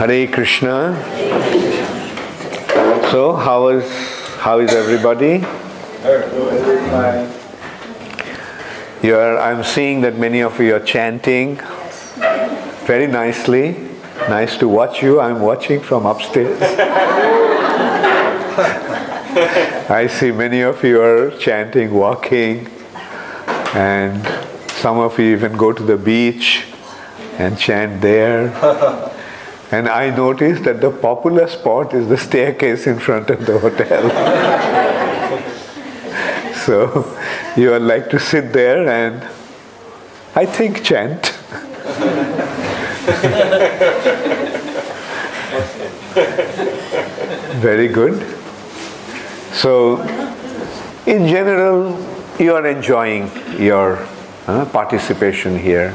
Hare Krishna. So, how is everybody? I'm seeing that many of you are chanting very nicely. Nice to watch you. I'm watching from upstairs. I see many of you are chanting, walking, and some of you even go to the beach and chant there. And I noticed that the popular spot is the staircase in front of the hotel. So you all like to sit there and, I think, chant. Very good. So, in general, you are enjoying your participation here.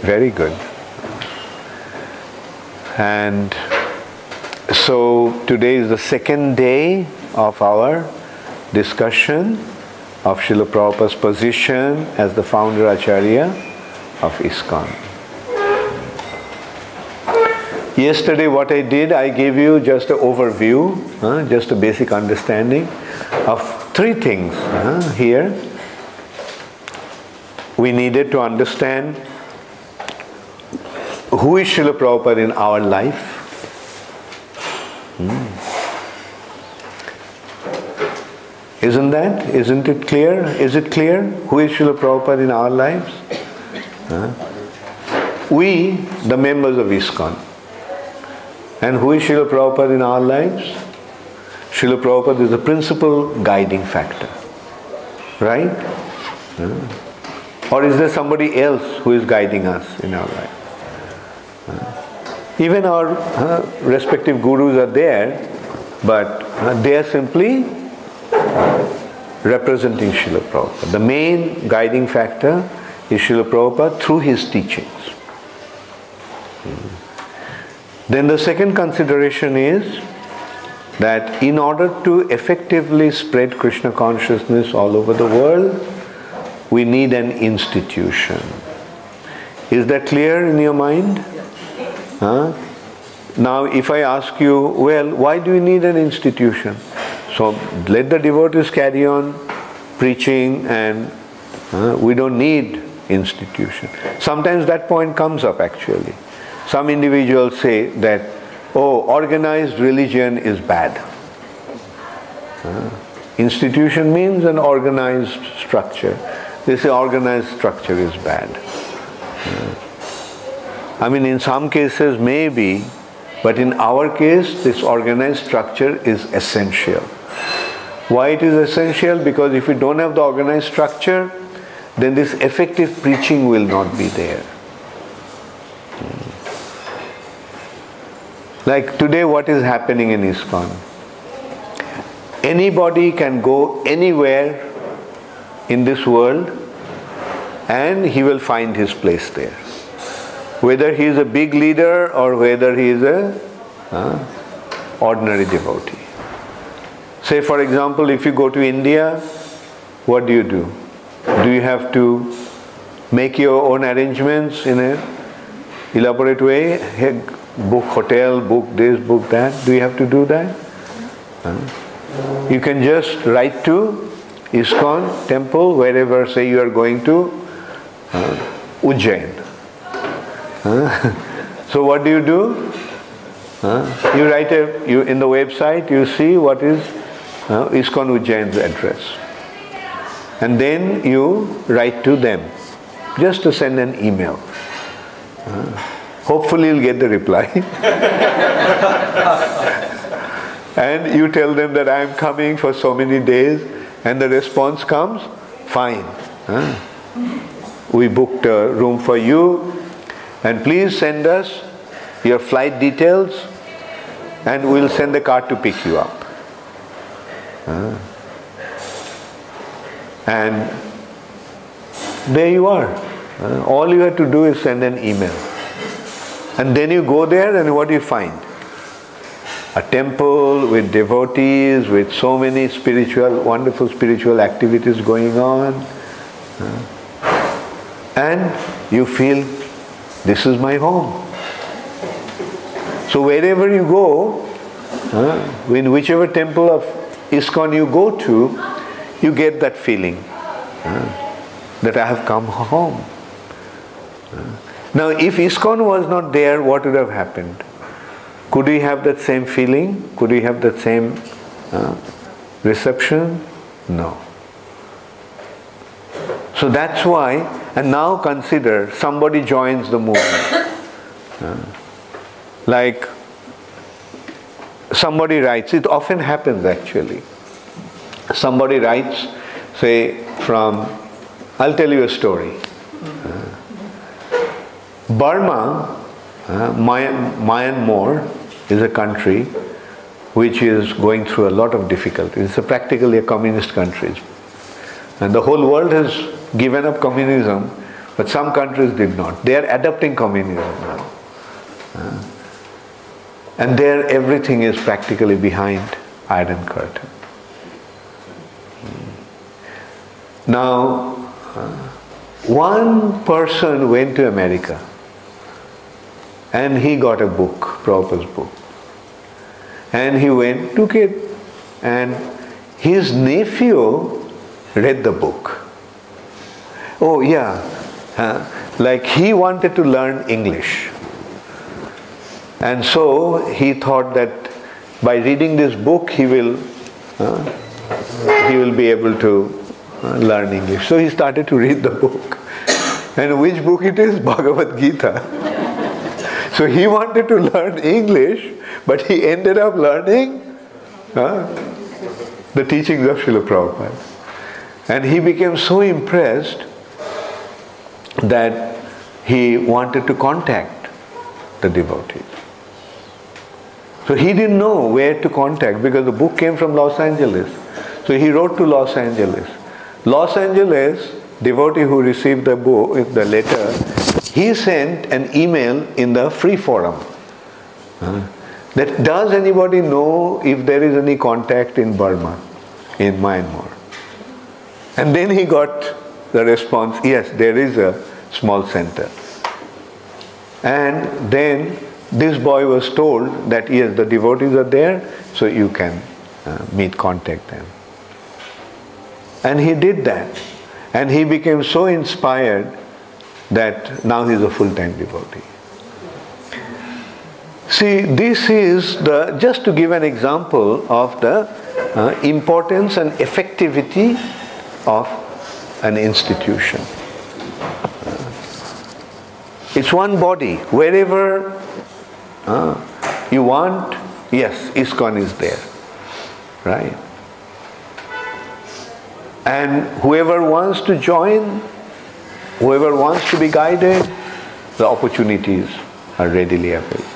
Very good. And so today is the second day of our discussion of Srila Prabhupada's position as the founder Acharya of ISKCON. Yesterday what I did, I gave you just an overview, just a basic understanding of three things here. We needed to understand who is Srila Prabhupada in our life? Isn't it clear? Is it clear? Who is Srila Prabhupada in our lives? We, the members of ISKCON. And who is Srila Prabhupada in our lives? Srila Prabhupada is the principal guiding factor. Right? Or is there somebody else who is guiding us in our life? Even our respective gurus are there, but they are simply representing Srila Prabhupada. The main guiding factor is Srila Prabhupada through his teachings. Then the second consideration is that in order to effectively spread Krishna consciousness all over the world, we need an institution. Is that clear in your mind? Now if I ask you, well, why do you need an institution? So let the devotees carry on preaching and we don't need institution. Sometimes that point comes up actually. Some individuals say that, organized religion is bad. Institution means an organized structure. They say organized structure is bad. I mean, in some cases maybe, but in our case, this organized structure is essential. Why it is essential? Because if we don't have the organized structure, then this effective preaching will not be there. Like today, what is happening in ISKCON? Anybody can go anywhere in this world and he will find his place there. Whether he is a big leader or whether he is a ordinary devotee. Say for example, if you go to India, what do? Do you have to make your own arrangements in an elaborate way? Book hotel, book this, book that. Do you have to do that? You can just write to ISKCON temple, wherever, say you are going to Ujjain. So what do? You write in the website, you see what is ISKCON Ujjain's address. And then you write to them, just to send an email. Hopefully you'll get the reply. And you tell them that I am coming for so many days, and the response comes, fine. We booked a room for you, and please send us your flight details and we'll send the car to pick you up. And there you are. All you have to do is send an email. And then you go there and what do you find? A temple with devotees, with so many wonderful spiritual activities going on. And you feel, this is my home. So wherever you go, in whichever temple of ISKCON you go to, you get that feeling that I have come home. Now if ISKCON was not there, what would have happened? Could we have that same feeling? Could we have that same reception? No. So that's why, and now consider, somebody joins the movement. Like somebody writes, it often happens actually. Somebody writes, say from, I'll tell you a story. Burma, Myanmar is a country which is going through a lot of difficulties. It's practically a communist country. And the whole world has given up communism, but some countries did not. They are adopting communism now. And there everything is practically behind Iron Curtain. Now, one person went to America and he got a book, Prabhupada's book. And he went, took it, and his nephew read the book. Oh yeah, like he wanted to learn English. And so he thought that by reading this book he will be able to learn English. So he started to read the book. And which book it is? Bhagavad Gita. So he wanted to learn English, but he ended up learning the teachings of Srila Prabhupada. And he became so impressed that he wanted to contact the devotees. So he didn't know where to contact because the book came from Los Angeles. So he wrote to Los Angeles. Los Angeles, devotee who received the book, the letter, he sent an email in the free forum. That does anybody know if there is any contact in Burma, in Myanmar? And then he got the response, yes, there is a small center. And then this boy was told that yes, the devotees are there, so you can contact them. And he did that. And he became so inspired that now he is a full-time devotee. See, this is just to give an example of the importance and effectivity of an institution. It's one body. Wherever you want, yes, ISKCON is there. Right? And whoever wants to join, whoever wants to be guided, the opportunities are readily available.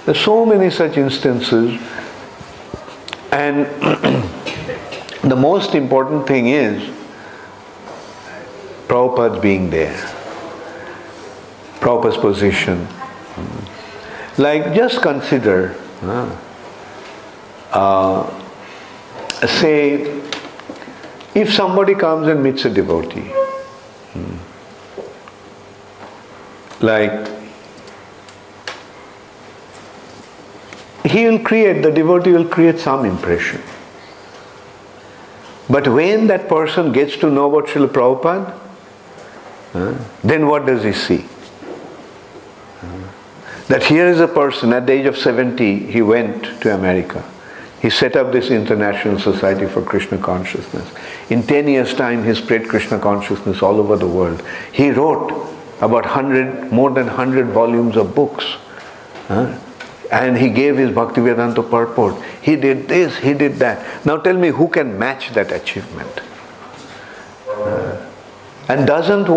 There are so many such instances, and the most important thing is Prabhupada being there. Prabhupada's position. Like just consider, say, if somebody comes and meets a devotee, like the devotee will create some impression. But when that person gets to know about Srila Prabhupada, then what does he see? That here is a person, at the age of 70, he went to America. He set up this International Society for Krishna Consciousness. In 10 years' time, he spread Krishna consciousness all over the world. He wrote about more than 100 volumes of books. And he gave his Bhaktivedanta purport. He did this, he did that. Now tell me, who can match that achievement? And doesn't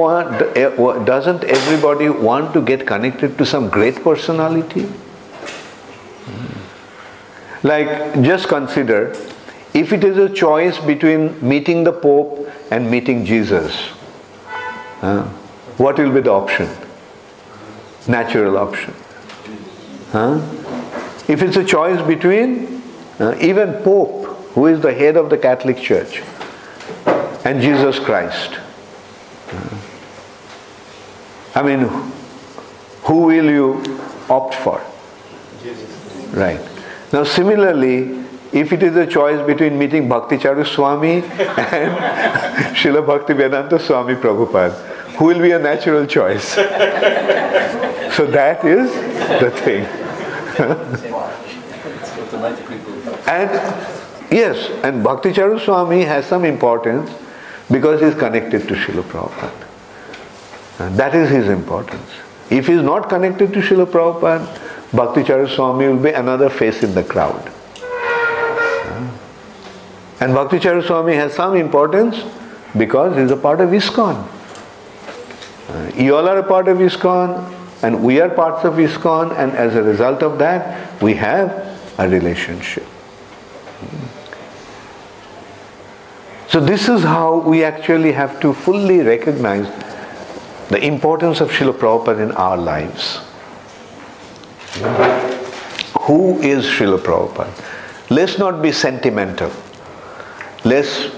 everybody want to get connected to some great personality? Like, just consider, if it is a choice between meeting the Pope and meeting Jesus, what will be the option? Natural option. If it's a choice between even Pope, who is the head of the Catholic Church, and Jesus Christ, I mean, who will you opt for? Right. Now similarly, if it is a choice between meeting Bhakti Charu Swami and Srila Bhaktivedanta Swami Prabhupada, who will be a natural choice? So that is the thing. And yes, and Bhakti Charu Swami has some importance because he is connected to Srila Prabhupada. And that is his importance. If he is not connected to Srila Prabhupada, Bhakti Charu Swami will be another face in the crowd. And Bhakti Charu Swami has some importance because he is a part of ISKCON. You all are a part of ISKCON, and we are parts of ISKCON, and as a result of that, we have a relationship. So this is how we actually have to fully recognize the importance of Srila Prabhupada in our lives. Who is Srila Prabhupada? Let's not be sentimental. Let's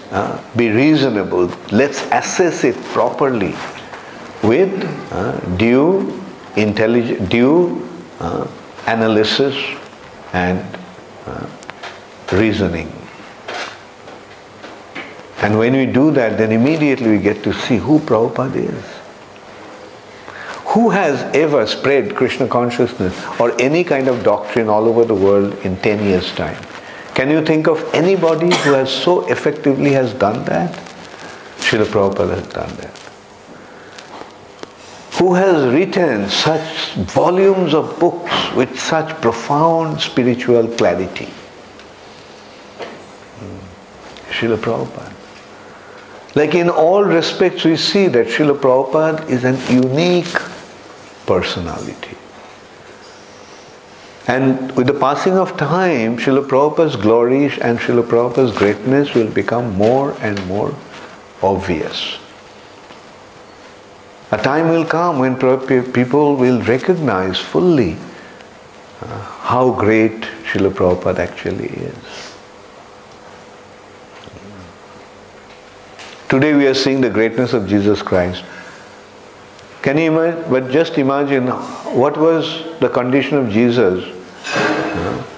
be reasonable. Let's assess it properly with due analysis and reasoning. And when we do that, then immediately we get to see who Prabhupada is. Who has ever spread Krishna consciousness or any kind of doctrine all over the world in 10 years' time? Can you think of anybody who has so effectively has done that? Srila Prabhupada has done that. Who has written such volumes of books with such profound spiritual clarity? Srila Prabhupada. Like in all respects, we see that Srila Prabhupada is an unique personality. And with the passing of time, Srila Prabhupada's glory and Srila Prabhupada's greatness will become more and more obvious. A time will come when people will recognize fully how great Srila Prabhupada actually is. Today we are seeing the greatness of Jesus Christ. Can you imagine? But just imagine what was the condition of Jesus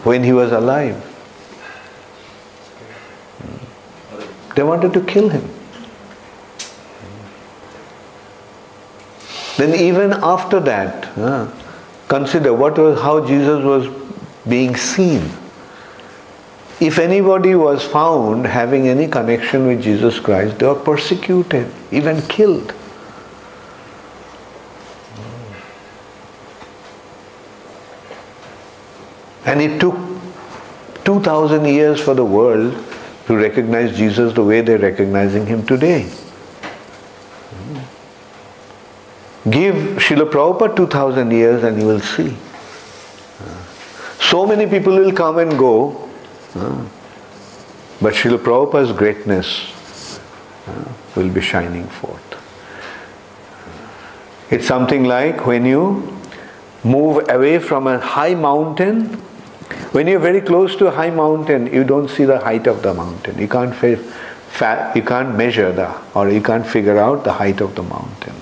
when he was alive. They wanted to kill him. Then even after that, consider how Jesus was being seen. If anybody was found having any connection with Jesus Christ, they were persecuted, even killed. And it took 2000 years for the world to recognize Jesus the way they're recognizing him today. Give Srila Prabhupada 2000 years and you will see. So many people will come and go, but Srila Prabhupada's greatness will be shining forth. It's something like when you move away from a high mountain. When you're very close to a high mountain, you don't see the height of the mountain. You can't measure or you can't figure out the height of the mountain.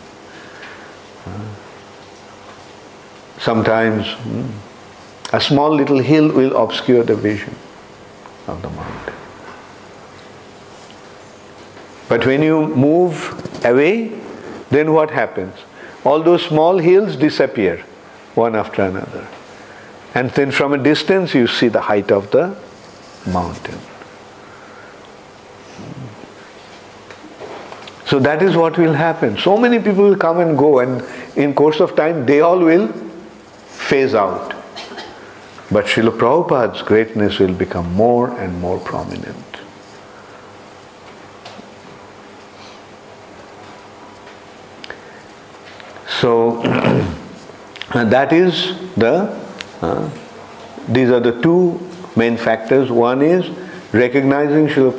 Sometimes a small little hill will obscure the vision of the mountain. But when you move away, then what happens? All those small hills disappear one after another. And then from a distance you see the height of the mountain. So that is what will happen. So many people will come and go, and in course of time they all will phase out. But Srila Prabhupada's greatness will become more and more prominent. So that is these are the two main factors. One is recognizing Srila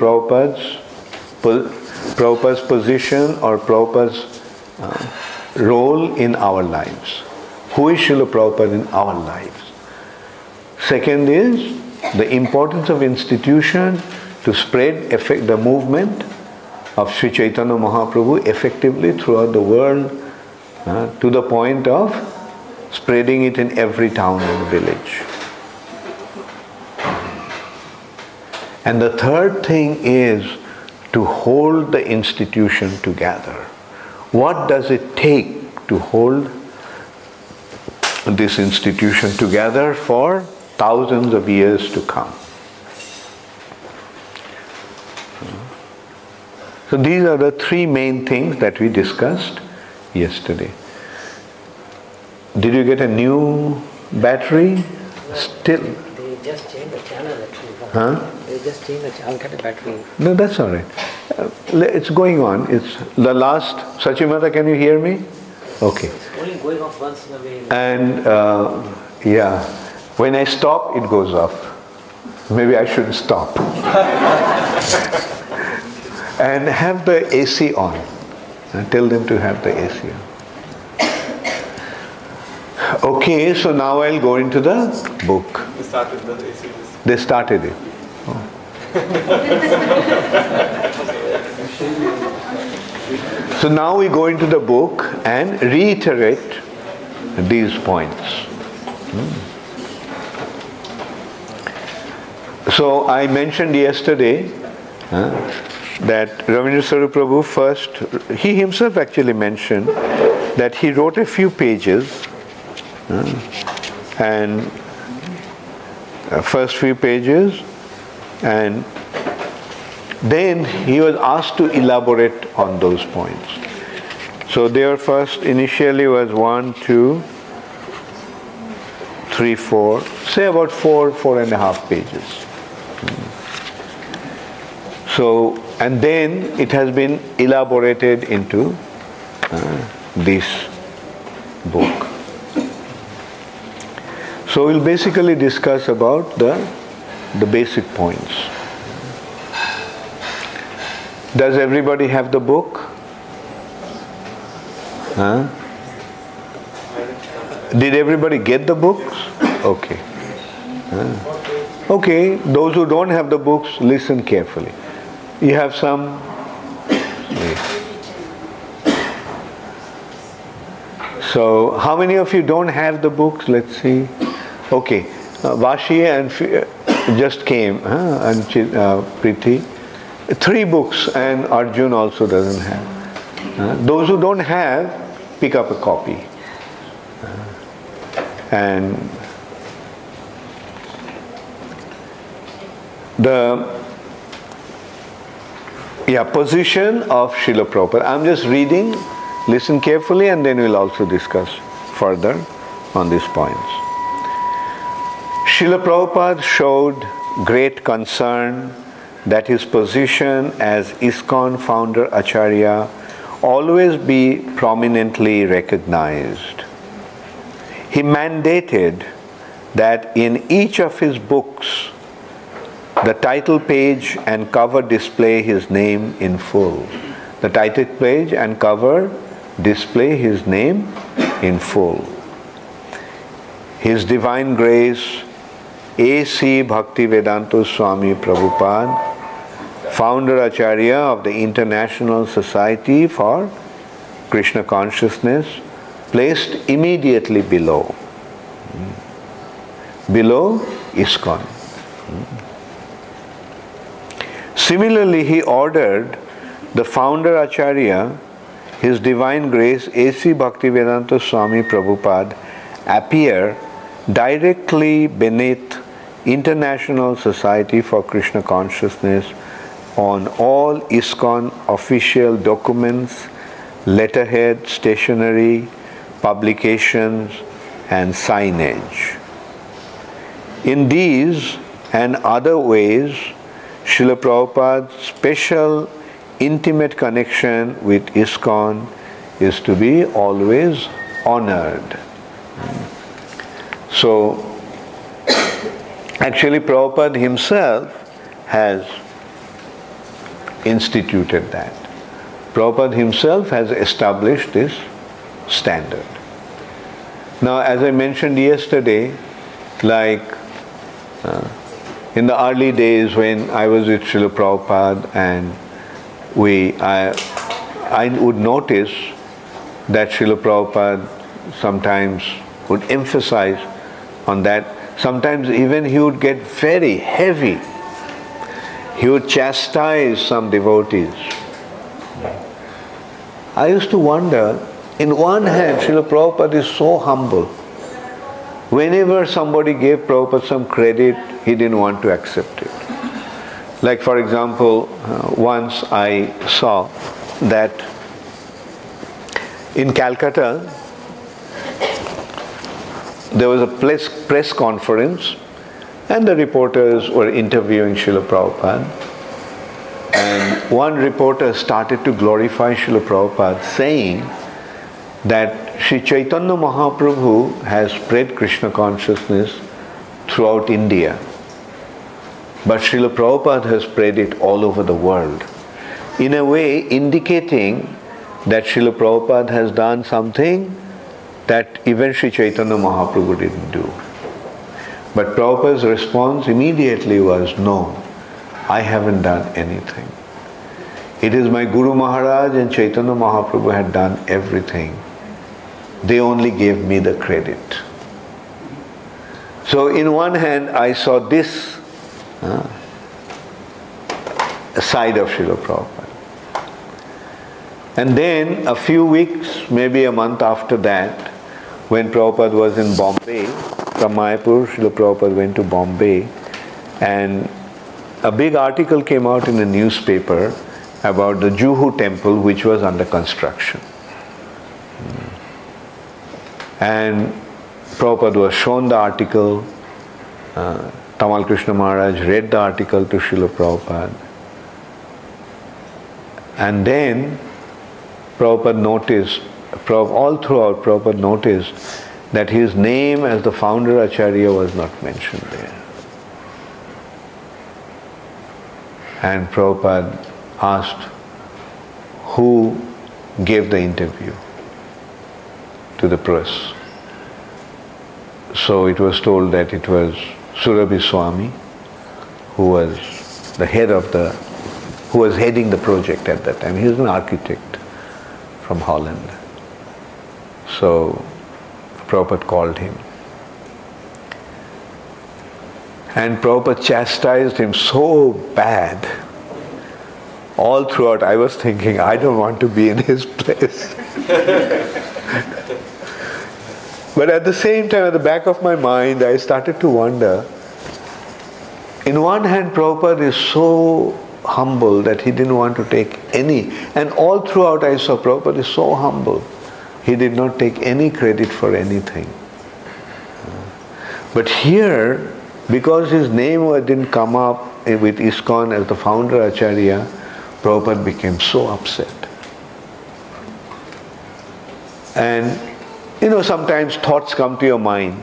Prabhupada's position or Prabhupada's role in our lives. Who is Srila Prabhupada in our lives? Second is the importance of institution to spread the movement of Sri Chaitanya Mahaprabhu effectively throughout the world to the point of spreading it in every town and village. And the third thing is to hold the institution together. What does it take to hold this institution together for thousands of years to come? So these are the three main things that we discussed yesterday. Did you get a new battery? Still? They just changed the channel actually. Huh? They just changed the channel. I'll get a battery. No, that's all right. It's going on. It's the last. Sachimata, can you hear me? Okay. It's only going off once in a way. And yeah, when I stop, it goes off. Maybe I shouldn't stop. And have the AC on. Tell them to have the AC on. Okay, so now I'll go into the book. They started the AC. They started it. Oh. So now we go into the book and reiterate these points. So I mentioned yesterday that Ravindra Swarup Prabhu first, he himself actually mentioned that he wrote a few pages and first few pages, and then he was asked to elaborate on those points. So their first initially was 1, 2, 3, 4, say about 4.5 pages. So, and then it has been elaborated into this book. So we'll basically discuss about the basic points. Does everybody have the book? Huh? Did everybody get the books? Okay. Okay, those who don't have the books, listen carefully. You have some. So, how many of you don't have the books? Let's see. Okay, Vashi and just came, and Preeti. 3 books, and Arjun also doesn't have. Those who don't have, pick up a copy. And the position of Srila Prabhupada. I'm just reading, listen carefully, and then we'll also discuss further on these points. Srila Prabhupada showed great concern that his position as ISKCON founder Acharya always be prominently recognized. He mandated that in each of his books, the title page and cover display his name in full. The title page and cover display his name in full. His Divine Grace, A.C. Bhakti Swami Prabhupada, founder Acharya of the International Society for Krishna Consciousness, placed immediately below ISKCON. Similarly, he ordered the founder Acharya, His Divine Grace A.C. Bhaktivedanta Swami Prabhupada, appear directly beneath International Society for Krishna Consciousness on all ISKCON official documents, letterhead, stationery, publications, and signage. In these and other ways, Srila Prabhupada's special intimate connection with ISKCON is to be always honored. So, actually Prabhupada himself has instituted that. Prabhupada himself has established this standard. Now, as I mentioned yesterday, like in the early days when I was with Srila Prabhupada, and I would notice that Srila Prabhupada sometimes would emphasize on that. Sometimes even he would get very heavy He would chastise some devotees. I used to wonder, in one hand, Srila Prabhupada is so humble. Whenever somebody gave Prabhupada some credit, he didn't want to accept it. Like for example, once I saw that in Calcutta, there was a press conference and the reporters were interviewing Srila Prabhupada. And one reporter started to glorify Srila Prabhupada, saying that Sri Chaitanya Mahaprabhu has spread Krishna consciousness throughout India. But Srila Prabhupada has spread it all over the world. In a way indicating that Srila Prabhupada has done something that even Sri Chaitanya Mahaprabhu didn't do. But Prabhupada's response immediately was, no, I haven't done anything. It is my Guru Maharaj and Chaitanya Mahaprabhu had done everything. They only gave me the credit. So in one hand I saw this side of Srila Prabhupada. And then a few weeks, maybe a month after that, when Prabhupada was in Bombay, from Mayapur, Srila Prabhupada went to Bombay, and a big article came out in the newspaper about the Juhu temple which was under construction. And Prabhupada was shown the article, Tamal Krishna Maharaj read the article to Srila Prabhupada. And then Prabhupada noticed, all throughout Prabhupada noticed that his name as the founder Acharya was not mentioned there. And Prabhupada asked who gave the interview to the press. So it was told that it was Swami, who was the head of who was heading the project at that time. He was an architect from Holland. So Prabhupada called him. And Prabhupada chastised him so bad. All throughout I was thinking, I don't want to be in his place. But at the same time, at the back of my mind, I started to wonder, in one hand Prabhupada is so humble that he didn't want to take any, and all throughout I saw Prabhupada is so humble. He did not take any credit for anything. But here, because his name didn't come up with ISKCON as the founder Acharya, Prabhupada became so upset. And sometimes thoughts come to your mind,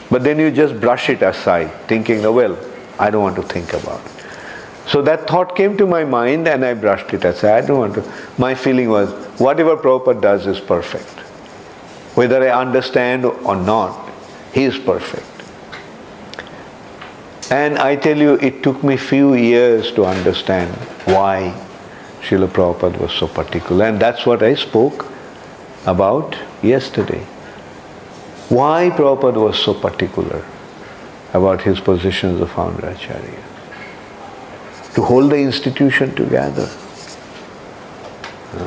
but then you just brush it aside, thinking, oh, well, I don't want to think about it. So that thought came to my mind and I brushed it aside. I don't want to. My feeling was, whatever Prabhupada does is perfect. Whether I understand or not, he is perfect. And I tell you, it took me few years to understand why Srila Prabhupada was so particular. And that's what I spoke about yesterday. Why Prabhupada was so particular about his position as a founder Acharya. To hold the institution together.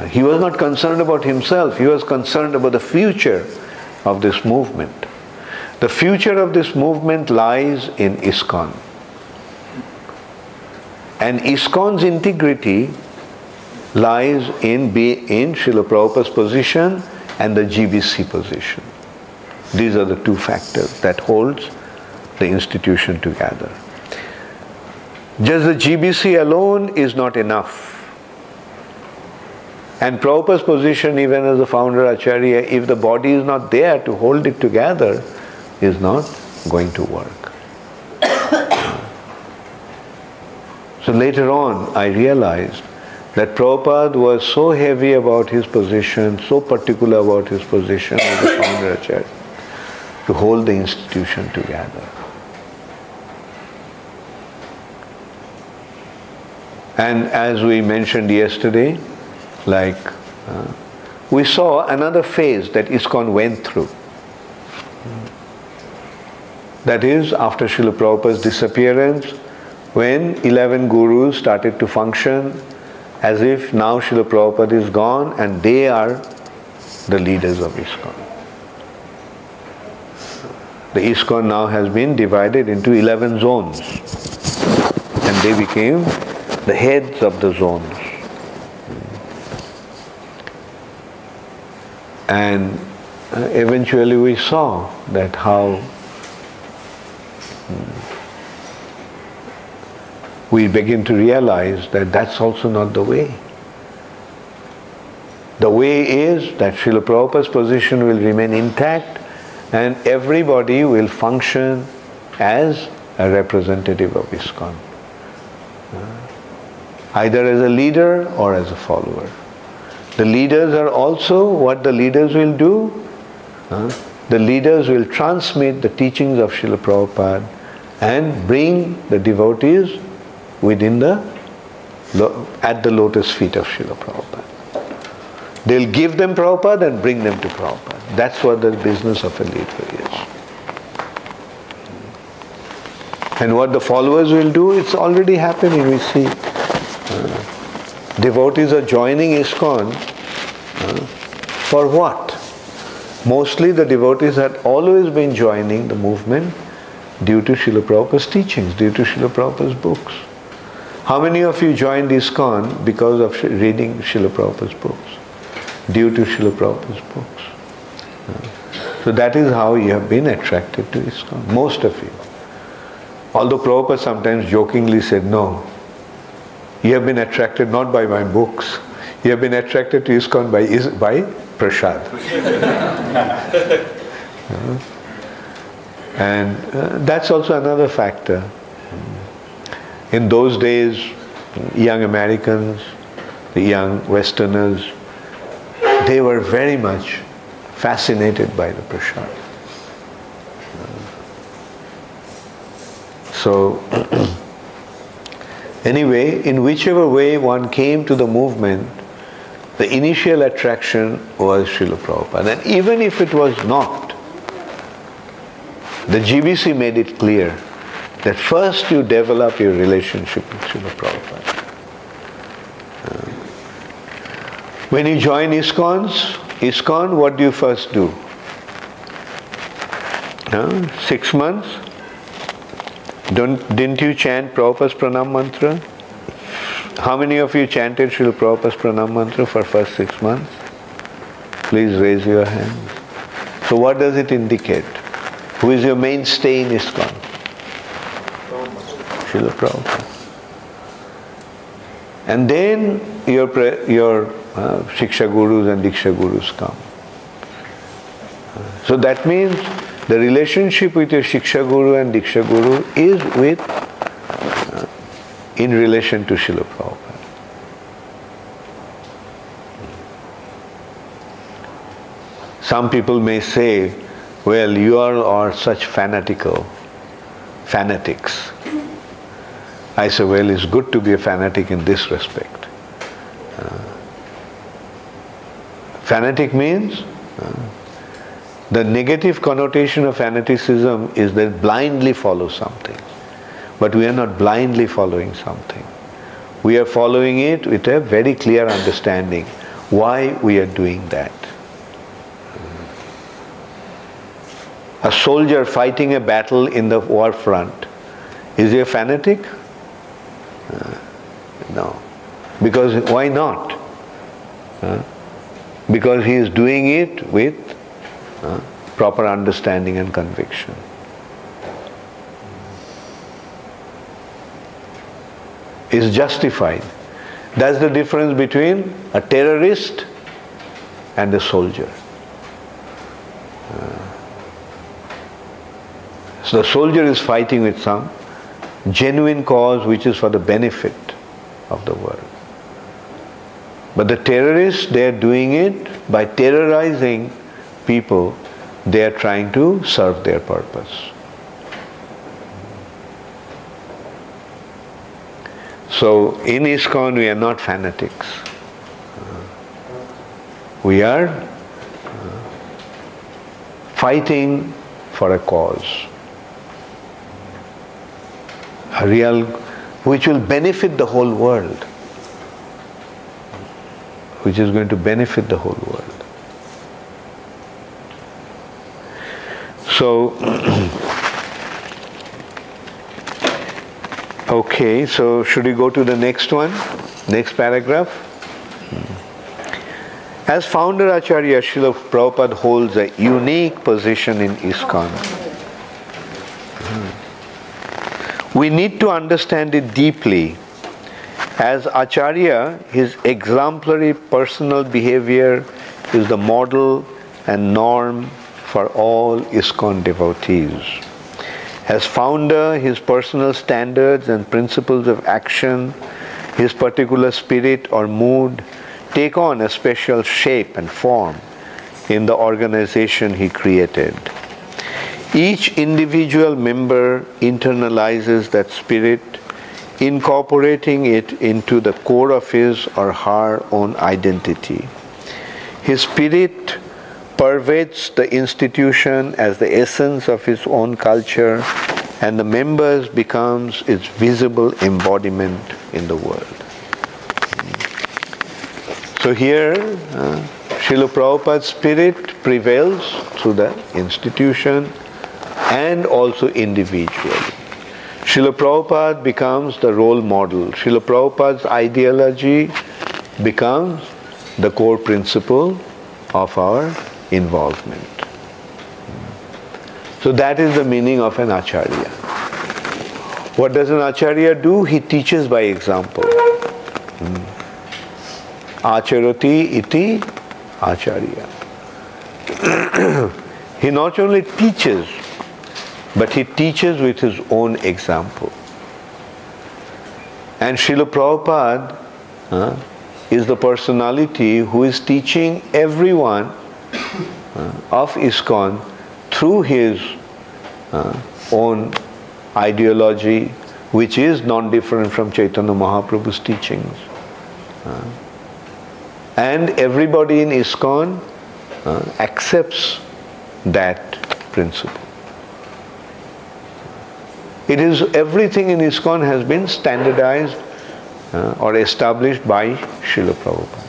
He was not concerned about himself, he was concerned about the future of this movement. The future of this movement lies in ISKCON. And ISKCON's integrity lies in Srila Prabhupada's position and the GBC position. These are the two factors that holds the institution together. Just the GBC alone is not enough. And Prabhupada's position, even as the founder Acharya, if the body is not there to hold it together, is not going to work. So later on, I realized that Prabhupada was so heavy about his position, so particular about his position as the founder Acharya, to hold the institution together. And as we mentioned yesterday, we saw another phase that ISKCON went through. That is, after Srila Prabhupada's disappearance, when 11 gurus started to function as if now Srila Prabhupada is gone and they are the leaders of ISKCON. The ISKCON now has been divided into 11 zones and they became the heads of the zones. And eventually we saw that how we begin to realize that that's also not the way. The way is that Srila Prabhupada's position will remain intact and everybody will function as a representative of ISKCON. Either as a leader or as a follower. The leaders are also what the leaders will do. The leaders will transmit the teachings of Srila Prabhupada and bring the devotees within at the lotus feet of Srila Prabhupada. They'll give them Prabhupada and bring them to Prabhupada. That's what the business of a leader is. And what the followers will do, it's already happening. We see devotees are joining ISKCON for what? Mostly the devotees had always been joining the movement due to Srila Prabhupada's teachings, due to Srila Prabhupada's books. How many of you joined ISKCON because of reading Srila Prabhupada's books? Due to Srila Prabhupada's books. So that is how you have been attracted to ISKCON, most of you. Although Prabhupada sometimes jokingly said, no, you have been attracted not by my books, you have been attracted to ISKCON by prasad. And that's also another factor. In those days, young Americans, the young Westerners, they were very much fascinated by the prasad. So, anyway, in whichever way one came to the movement, the initial attraction was Srila Prabhupada. And even if it was not, the GBC made it clear that first you develop your relationship with Srila Prabhupada. When you join ISKCON, what do you first do? 6 months? Didn't you chant Prabhupada's Pranam Mantra? How many of you chanted Srila Prabhupada's Pranam Mantra for first 6 months? Please raise your hand. So what does it indicate? Who is your mainstay in ISKCON? Srila Prabhupada. And then your Shiksha Gurus and Diksha Gurus come. So that means the relationship with your Shiksha Guru and Diksha Guru is in relation to Srila Prabhupada. Some people may say, well, you are such fanatics. I say, well, it's good to be a fanatic in this respect. Fanatic means the negative connotation of fanaticism is that blindly follow something. But we are not blindly following something. We are following it with a very clear understanding why we are doing that. A soldier fighting a battle in the war front, is he a fanatic? No. Because why not? Because he is doing it with proper understanding and conviction. Is justified. That's the difference between a terrorist and a soldier. So the soldier is fighting with some genuine cause which is for the benefit of the world. But the terrorists, they are doing it by terrorizing people. They are trying to serve their purpose. So in ISKCON we are not fanatics. We are fighting for a cause. A real which will benefit the whole world. Which is going to benefit the whole world. So, okay, so should we go to the next one? Next paragraph? As founder Acharya, Srila Prabhupada holds a unique position in ISKCON. We need to understand it deeply. As Acharya, his exemplary personal behavior is the model and norm for all ISKCON devotees. As founder, his personal standards and principles of action, his particular spirit or mood take on a special shape and form in the organization he created. Each individual member internalizes that spirit, incorporating it into the core of his or her own identity. His spirit pervades the institution as the essence of his own culture, and the members becomes its visible embodiment in the world. So here, Srila Prabhupada's spirit prevails through the institution and also individually. Srila Prabhupada becomes the role model. Srila Prabhupada's ideology becomes the core principle of our involvement. So that is the meaning of an Acharya. What does an Acharya do? He teaches by example. Acharati iti Acharya. He not only teaches, but he teaches with his own example. And Srila Prabhupada is the personality who is teaching everyone of ISKCON through his own ideology, which is non-different from Chaitanya Mahaprabhu's teachings. And everybody in ISKCON accepts that principle. It is everything in ISKCON has been standardized or established by Srila Prabhupada.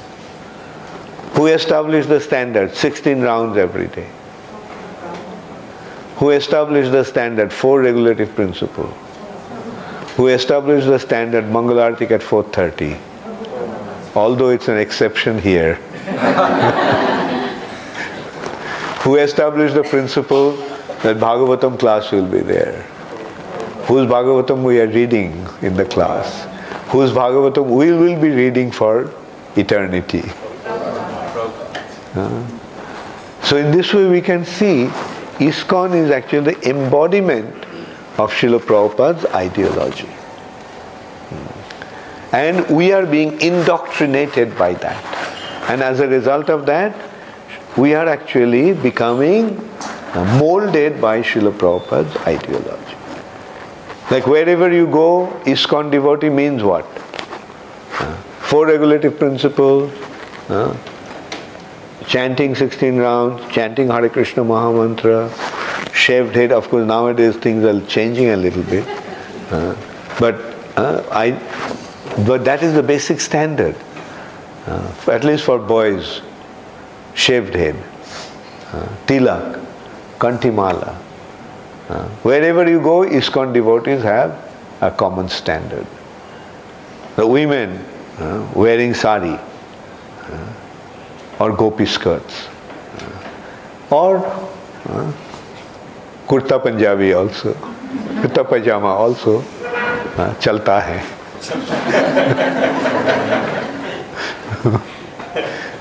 Who established the standard? 16 rounds every day. Who established the standard? 4 regulative principles. Who established the standard? Mangalartik at 4:30. Although it's an exception here. Who established the principle that Bhagavatam class will be there? Whose Bhagavatam we are reading in the class? Whose Bhagavatam we will be reading for eternity? So in this way we can see ISKCON is actually the embodiment of Srila Prabhupada's ideology. And we are being indoctrinated by that. And as a result of that, we are actually becoming molded by Srila Prabhupada's ideology. Like wherever you go, ISKCON devotee means what? 4 regulative principles, chanting 16 rounds, chanting Hare Krishna Mahamantra, shaved head. Of course nowadays things are changing a little bit. But that is the basic standard. At least for boys, shaved head, tilak, kantimala. Wherever you go, ISKCON devotees have a common standard. The women wearing sari or gopi skirts or kurta Punjabi also, kurta pajama also chalta hai.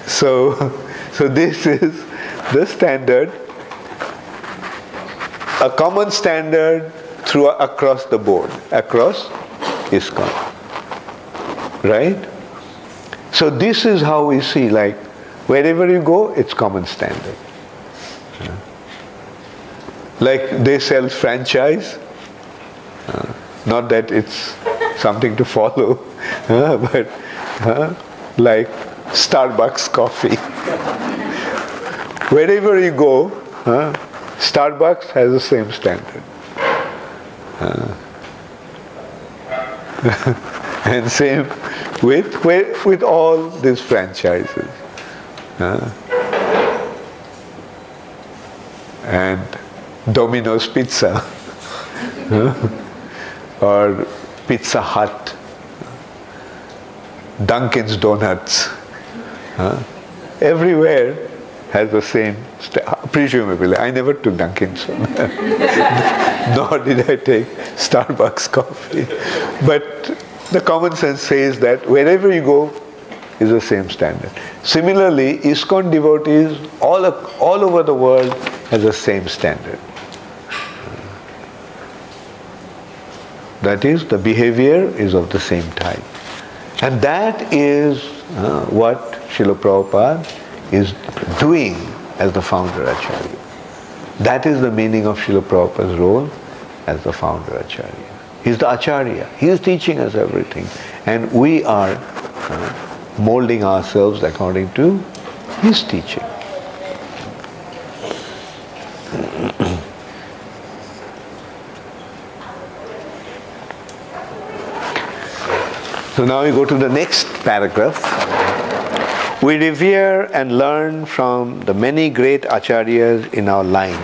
So this is the standard, a common standard across the board, across ISKCON. Right? So this is how we see, like wherever you go, it's common standard. Like they sell franchise, not that it's something to follow, but like Starbucks coffee. Wherever you go, Starbucks has the same standard. And same with all these franchises. And Domino's Pizza or Pizza Hut, Dunkin's Donuts, everywhere has the same, presumably. I never took Dunkin's, nor did I take Starbucks coffee. But the common sense says that wherever you go is the same standard. Similarly, ISKCON devotees all over the world has the same standard. That is, the behavior is of the same type. And that is what Srila Prabhupada is doing as the founder Acharya. That is the meaning of Srila Prabhupada's role as the founder Acharya. He's the Acharya. He is teaching us everything. And we are molding ourselves according to his teaching. So now we go to the next paragraph. We revere and learn from the many great acharyas in our line.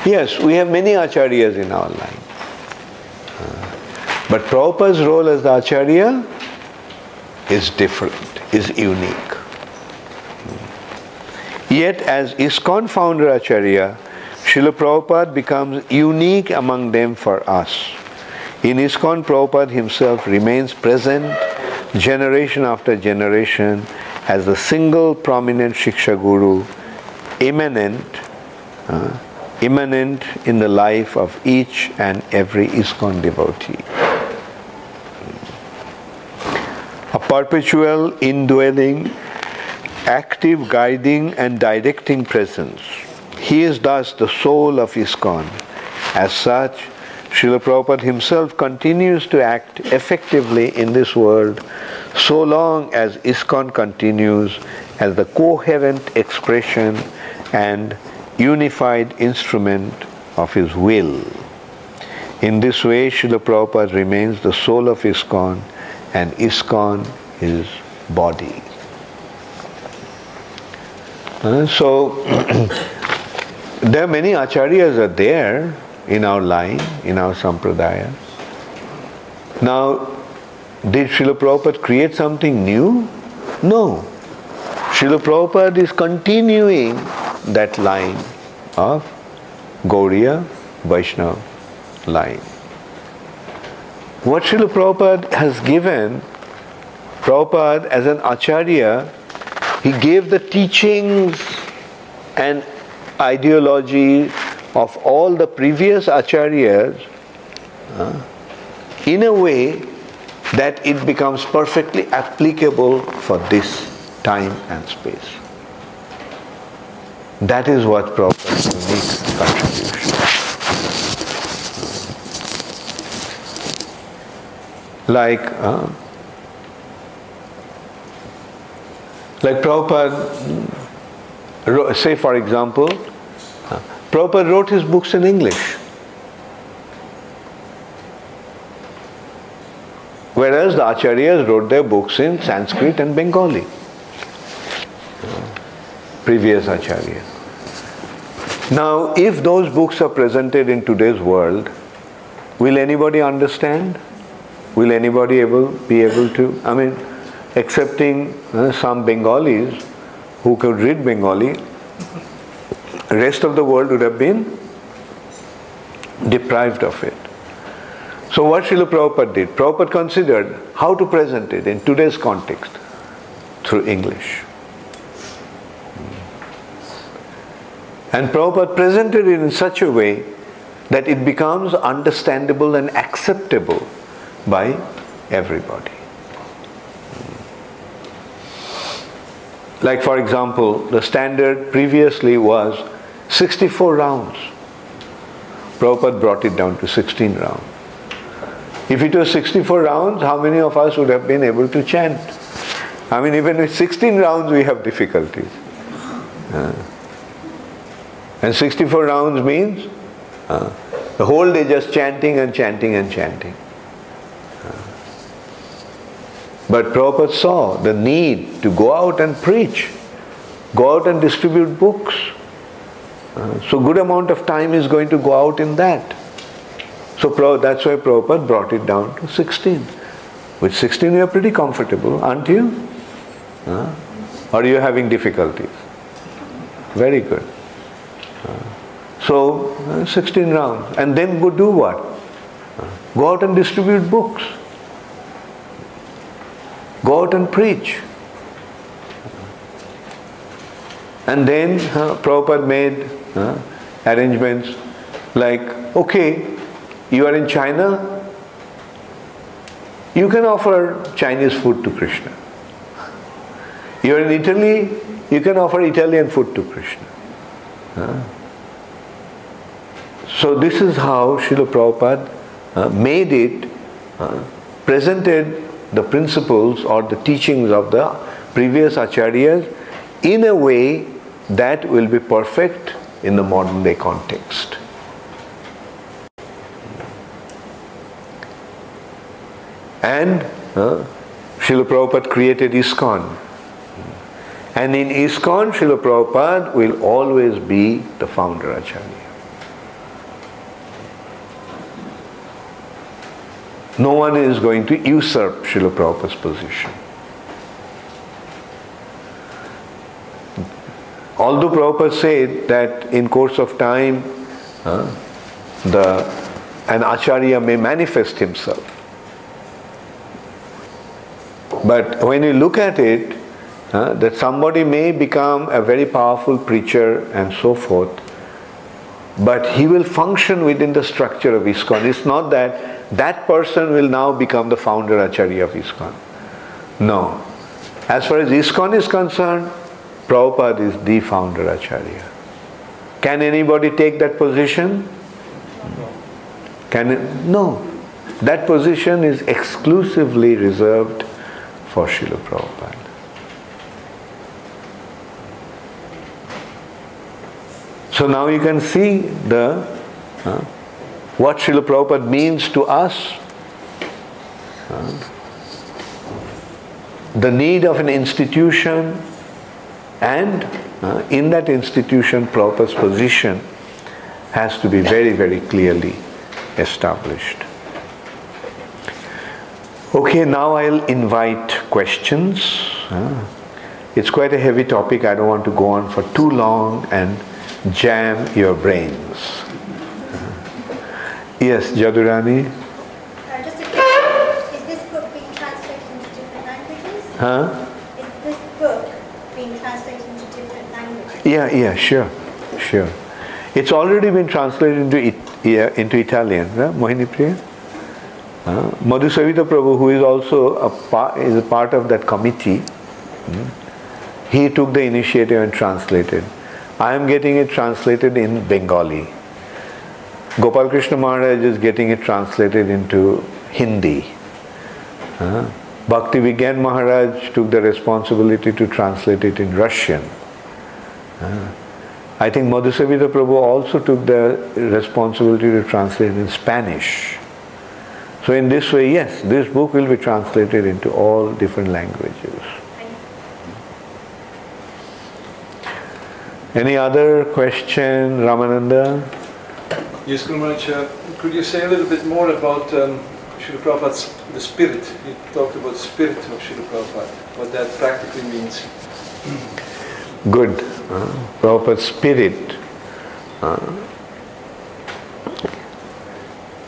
Yes, we have many acharyas in our line. But Prabhupada's role as the acharya is different, is unique. Yet as ISKCON founder Acharya, Srila Prabhupada becomes unique among them for us. In ISKCON, Prabhupada himself remains present generation after generation as the single prominent Shiksha Guru, immanent in the life of each and every ISKCON devotee. A perpetual, indwelling, active, guiding and directing presence. He is thus the soul of ISKCON. As such, Srila Prabhupada himself continues to act effectively in this world so long as ISKCON continues as the coherent expression and unified instrument of his will. In this way, Srila Prabhupada remains the soul of ISKCON and ISKCON his body. So, there are many acharyas are there in our line, in our sampradaya. Now, did Srila Prabhupada create something new? No. Srila Prabhupada is continuing that line of Gauriya Vaishnava line. What Srila Prabhupada has given, Prabhupada as an acharya, he gave the teachings and ideology of all the previous acharyas in a way that it becomes perfectly applicable for this time and space. That is what Prabhupada's unique contribution. Like Prabhupada, say for example, Prabhupada wrote his books in English, whereas the acharyas wrote their books in Sanskrit and Bengali. Previous acharyas. Now, if those books are presented in today's world, will anybody understand? Will anybody be able to? I mean, excepting some Bengalis who could read Bengali, rest of the world would have been deprived of it. So what Srila Prabhupada did, Prabhupada considered how to present it in today's context through English. And Prabhupada presented it in such a way that it becomes understandable and acceptable by everybody. Like for example, the standard previously was 64 rounds. Prabhupada brought it down to 16 rounds. If it was 64 rounds, how many of us would have been able to chant? I mean, even with 16 rounds we have difficulties. And 64 rounds means the whole day just chanting and chanting and chanting. But Prabhupada saw the need to go out and preach, go out and distribute books. So good amount of time is going to go out in that. So that's why Prabhupada brought it down to 16. With 16 you are pretty comfortable, aren't you? Or are you having difficulties? Very good. So 16 rounds. And then go do what? Go out and distribute books. Go out and preach. And then Prabhupada made arrangements like, okay, you are in China, you can offer Chinese food to Krishna. You are in Italy, you can offer Italian food to Krishna. So this is how Srila Prabhupada made it, presented the principles or the teachings of the previous Acharyas in a way that will be perfect in the modern day context. And Srila Prabhupada created ISKCON. And in ISKCON, Srila Prabhupada will always be the founder Acharya. No one is going to usurp Srila Prabhupada's position. Although Prabhupada said that in course of time, an Acharya may manifest himself. But when you look at it, that somebody may become a very powerful preacher and so forth, but he will function within the structure of ISKCON. It's not that that person will now become the founder Acharya of ISKCON. No. As far as ISKCON is concerned, Prabhupada is the founder Acharya. Can anybody take that position? No. That position is exclusively reserved for Srila Prabhupada. So now you can see what Srila Prabhupada means to us. The need of an institution, and in that institution Prabhupada's position has to be very, very clearly established. Okay, now I'll invite questions. It's quite a heavy topic. I don't want to go on for too long and jam your brains. Yes, Jadurani? Just a question. Is this book being translated into different languages? Is this book being translated into different languages? Yeah, sure. It's already been translated into Italian, right? Mohini Priya? Madhusavita Prabhu, who is also a part of that committee, he took the initiative and translated. I am getting it translated in Bengali. Gopal Krishna Maharaj is getting it translated into Hindi. Bhakti Vigyan Maharaj took the responsibility to translate it in Russian. I think Madhusavita Prabhu also took the responsibility to translate it in Spanish. So in this way, yes, this book will be translated into all different languages. Any other question, Ramananda? Yes, Guru Maharaj, could you say a little bit more about Srila Prabhupada's the spirit? You talked about the spirit of Srila Prabhupada, what that practically means. Good. Prabhupada's spirit.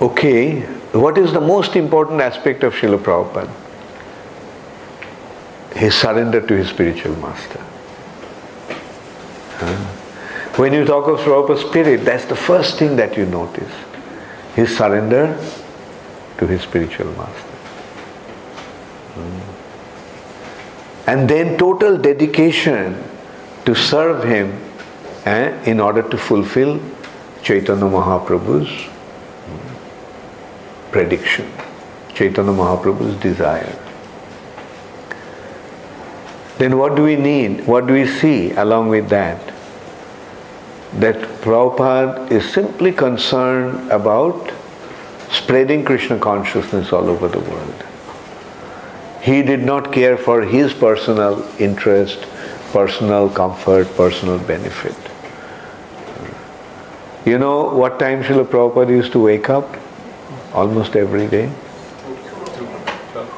Okay, what is the most important aspect of Srila Prabhupada? His surrender to his spiritual master. When you talk of Prabhupada's spirit, that's the first thing that you notice. His surrender to his spiritual master. And then total dedication to serve him in order to fulfill Chaitanya Mahaprabhu's prediction, Chaitanya Mahaprabhu's desire. Then what do we need? What do we see along with that? That Prabhupada is simply concerned about spreading Krishna consciousness all over the world. he did not care for his personal interest, personal comfort, personal benefit. You know what time Srila Prabhupada used to wake up? Almost every day.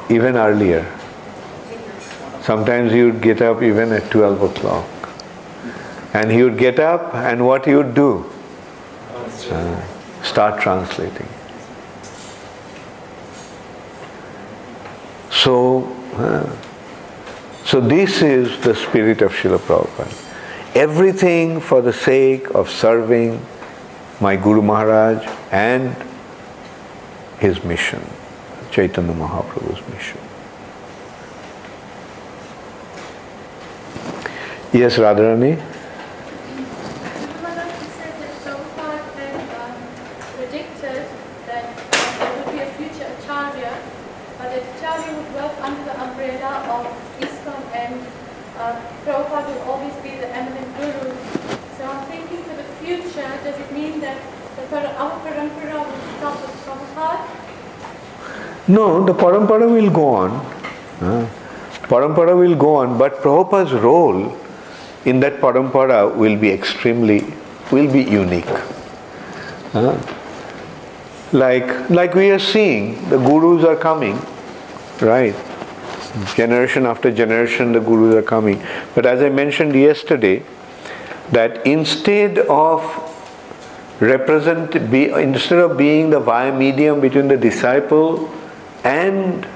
Even earlier. Sometimes he would get up even at 12 o'clock. And he would get up, and what he would do? Start translating. So this is the spirit of Srila Prabhupada. Everything for the sake of serving my Guru Maharaj and his mission, Chaitanya Mahaprabhu's mission. Yes, Radharani? Prabhupada said that Prabhupada had predicted that there would be a future Acharya, but that Acharya would work under the umbrella of ISKCON and Prabhupada will always be the eminent Guru. So I'm thinking for the future, does it mean that our parampara will stop with Prabhupada? No, the parampara will go on. Parampara will go on, but Prabhupada's role in that parampara will be unique. Like we are seeing, the gurus are coming, right? Generation after generation the gurus are coming. But as I mentioned yesterday, that instead of being the via medium between the disciple and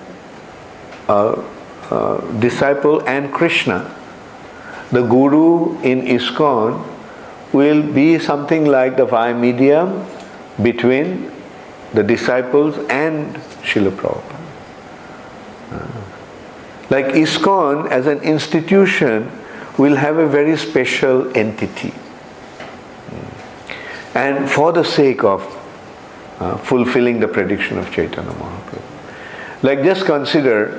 Krishna, the Guru in ISKCON will be something like the via medium between the disciples and Srila Prabhupada. Like ISKCON as an institution will have a very special entity. And for the sake of fulfilling the prediction of Chaitanya Mahaprabhu. Like just consider,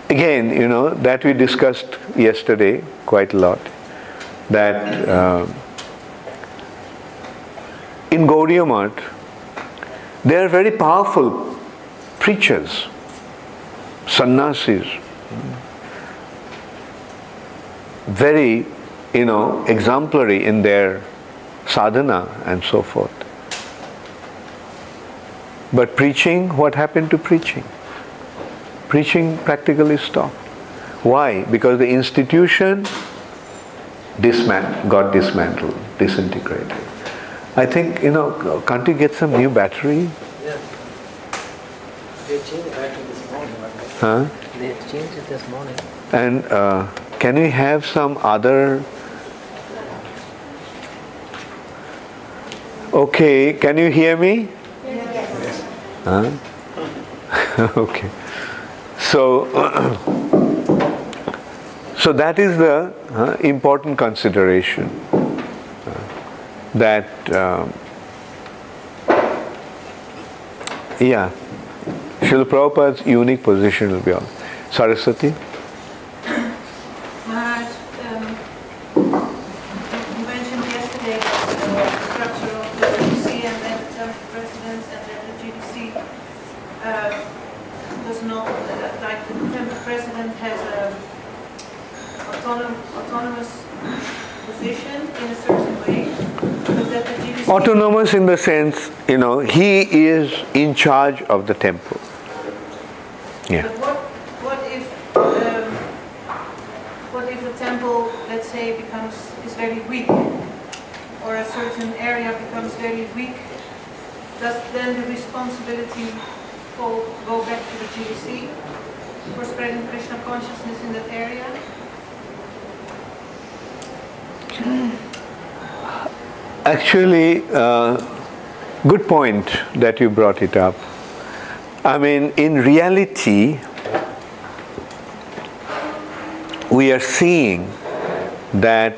again, that we discussed yesterday quite a lot, that in Gaudiya Math, there are very powerful preachers, sannyasis, very, exemplary in their sadhana and so forth. But preaching, what happened to preaching? Preaching practically stopped. Why? Because the institution got dismantled, disintegrated. I think, can't you get some new battery? Yeah. They changed the battery this morning. Huh? They changed it this morning. And can we have some other... Okay, can you hear me? Yes. Huh? Okay. So that is the important consideration. That Srila Prabhupada's unique position will be on. Saraswati? Maharaj, you mentioned yesterday the structure of the GDC and that the presidents and that the GDC does not, like the temple president has an autonomous position in a certain way. Autonomous in the sense, he is in charge of the temple. Yeah. But what if a temple, let's say, is very weak, or a certain area becomes very weak? Does then the responsibility go back to the GDC for spreading Krishna consciousness in that area? Actually, good point that you brought it up. I mean, in reality, we are seeing that,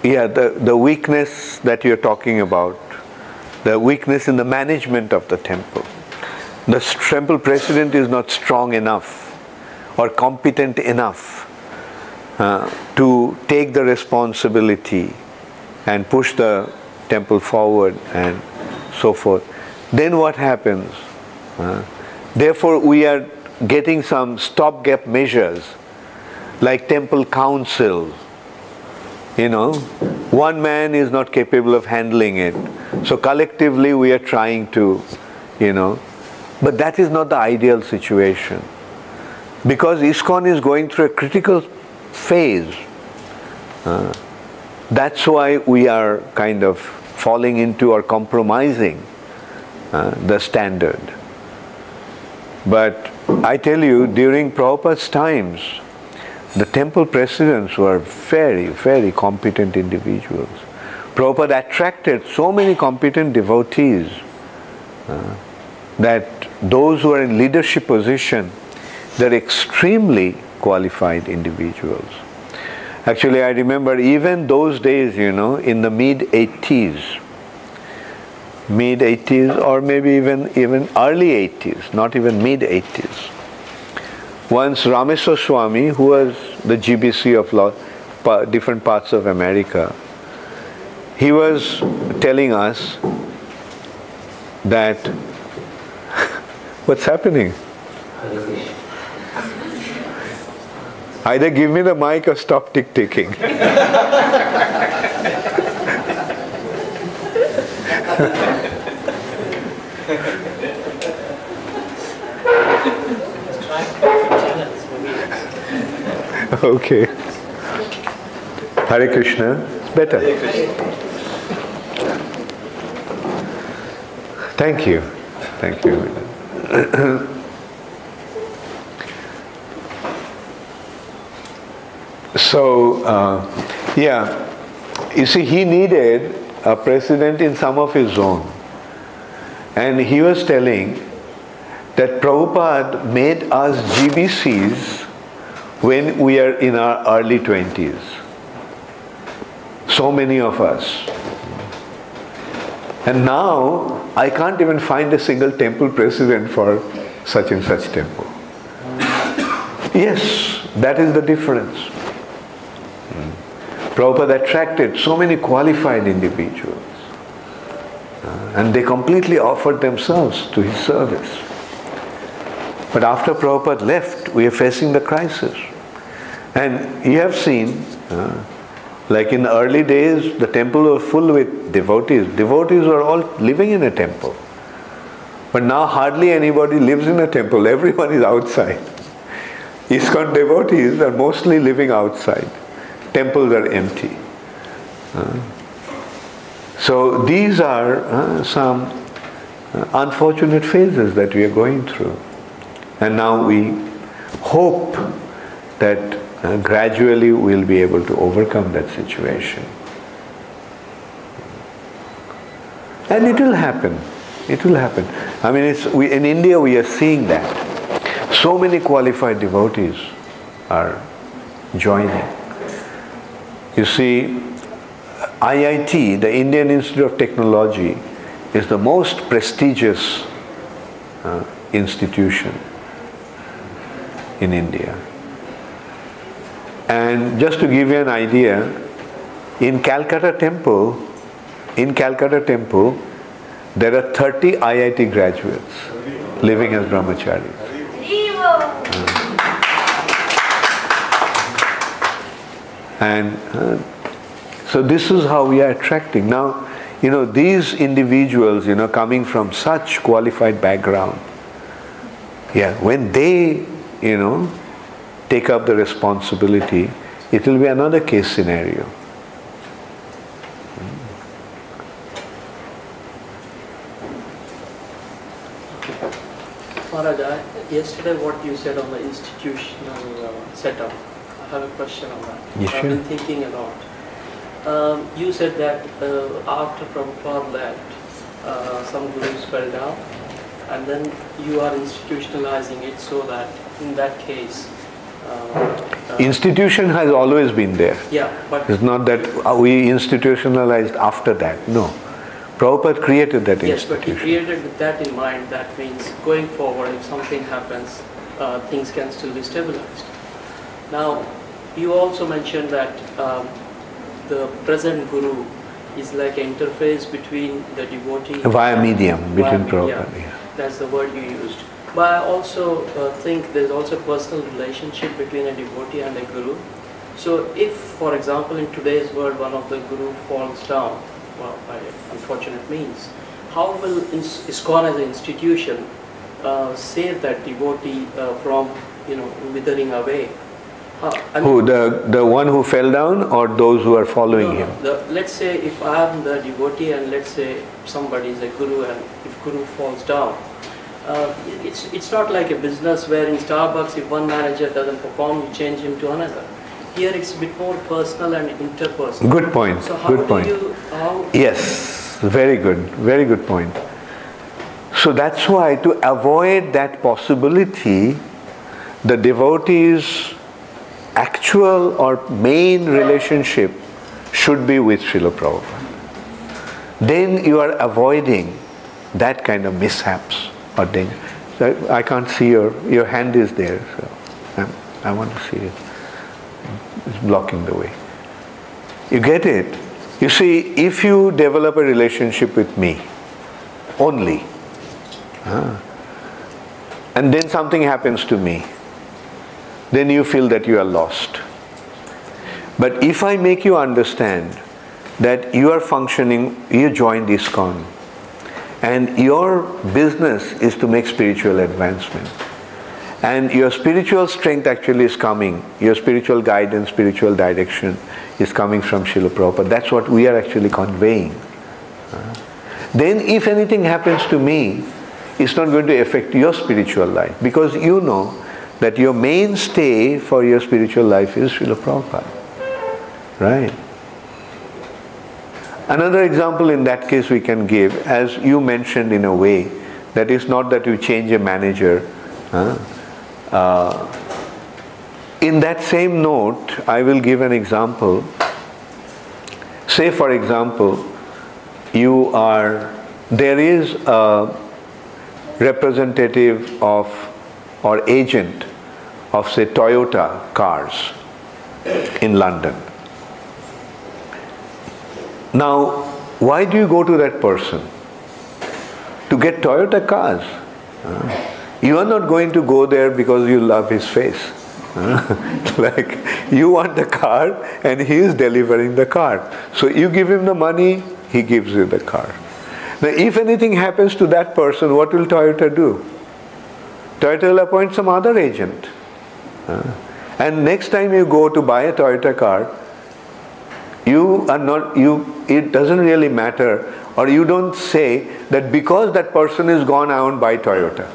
the weakness that you're talking about, the weakness in the management of the temple. The temple president is not strong enough or competent enough to take the responsibility and push the temple forward and so forth. Then what happens? Therefore, we are getting some stopgap measures like temple council. One man is not capable of handling it. So collectively we are trying to, but that is not the ideal situation. Because ISKCON is going through a critical phase. That's why we are kind of falling into or compromising the standard. But I tell you, during Prabhupada's times, the temple presidents were very, very competent individuals. Prabhupada attracted so many competent devotees that those who are in leadership position, they're extremely qualified individuals. Actually, I remember even those days, in the mid-80s, or maybe even early 80s, not even mid-80s. Once Rameswar Swami, who was the GBC of different parts of America, he was telling us that, what's happening? Either give me the mic or stop tick-ticking. Okay. Hare Krishna. It's better. Thank you. Thank you. So, you see, he needed a president in some of his zone. And he was telling that Prabhupada made us GBCs when we are in our early 20s. So many of us. And now, I can't even find a single temple president for such and such temple. Yes, that is the difference. Prabhupada attracted so many qualified individuals. And they completely offered themselves to his service. But after Prabhupada left, we are facing the crisis. And you have seen, like in the early days, the temple was full with devotees. Devotees were all living in a temple. But now hardly anybody lives in a temple. Everyone is outside. ISKCON devotees are mostly living outside. Temples are empty. So these are some unfortunate phases that we are going through. And now we hope that gradually we'll be able to overcome that situation. And it will happen. It will happen. I mean, in India we are seeing that. So many qualified devotees are joining. You see, IIT, the Indian Institute of Technology, is the most prestigious institution in India. And just to give you an idea, in Calcutta Temple, there are 30 IIT graduates living as brahmacharis. And so this is how we are attracting. Now, these individuals, coming from such qualified background, when they, take up the responsibility, it will be another case scenario. Maharaj, yesterday what you said on the institutional setup, I have a question on that. Yes, I've been thinking a lot. You said that after Prabhupada left, some gurus fell down, and then you are institutionalizing it so that in that case... institution has always been there. Yeah, but... It's not that we institutionalized after that. No. Prabhupada created that institution. Yes, but he created with that in mind. That means going forward, if something happens, things can still be stabilized. Now, you also mentioned that the present guru is like an interface between the devotee... Via medium, between Prabhupada. Yeah. That's the word you used. But I also think there's also a personal relationship between a devotee and a guru. So if, for example, in today's world, one of the guru falls down, well, by unfortunate means, how will ISKCON as an institution save that devotee from, withering away? Who, the one who fell down, or those who are following him? Let's say if I am the devotee and let's say somebody is a guru, and if guru falls down, it's not like a business where in Starbucks if one manager doesn't perform, you change him to another. Here it's a bit more personal and interpersonal. Good point. So how good point. Yes, very good point. So that's why, to avoid that possibility, the devotee's actual or main relationship should be with Srila Prabhupada. Then you are avoiding that kind of mishaps or danger. So I can't see your hand is there, so I want to see it. It's blocking the way. You get it? You see, if you develop a relationship with me only, and then something happens to me, then you feel that you are lost. But if I make you understand that you are functioning, you joined ISKCON, and your business is to make spiritual advancement, and your spiritual strength actually is coming, your spiritual guidance, spiritual direction is coming from Srila Prabhupada. That's what we are actually conveying. Then if anything happens to me, it's not going to affect your spiritual life, because you know that your mainstay for your spiritual life is Srila Prabhupada. Right? Another example in that case we can give, as you mentioned in a way, that is not that you change a manager. In that same note, I will give an example. Say for example, there is a representative of or agent of say Toyota cars in London. Now, why do you go to that person? To get Toyota cars. You are not going to go there because you love his face. Like, you want the car and he is delivering the car. So you give him the money, he gives you the car. Now if anything happens to that person, what will Toyota do? Toyota will appoint some other agent. And next time you go to buy a Toyota car, it doesn't really matter, or you don't say that because that person is gone, I won't buy Toyota.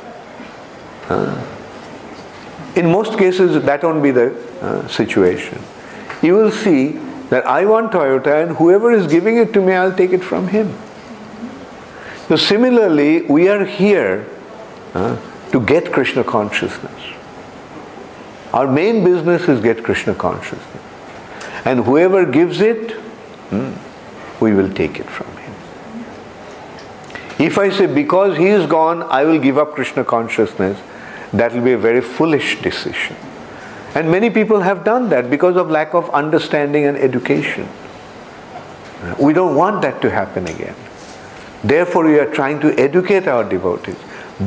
In most cases, that won't be the situation. You will see that I want Toyota, and whoever is giving it to me, I'll take it from him. So similarly, we are here to get Krishna consciousness. Our main business is get Krishna consciousness. And whoever gives it, we will take it from him. If I say, because he is gone, I will give up Krishna consciousness, that will be a very foolish decision. And many people have done that because of lack of understanding and education. We don't want that to happen again. Therefore, we are trying to educate our devotees.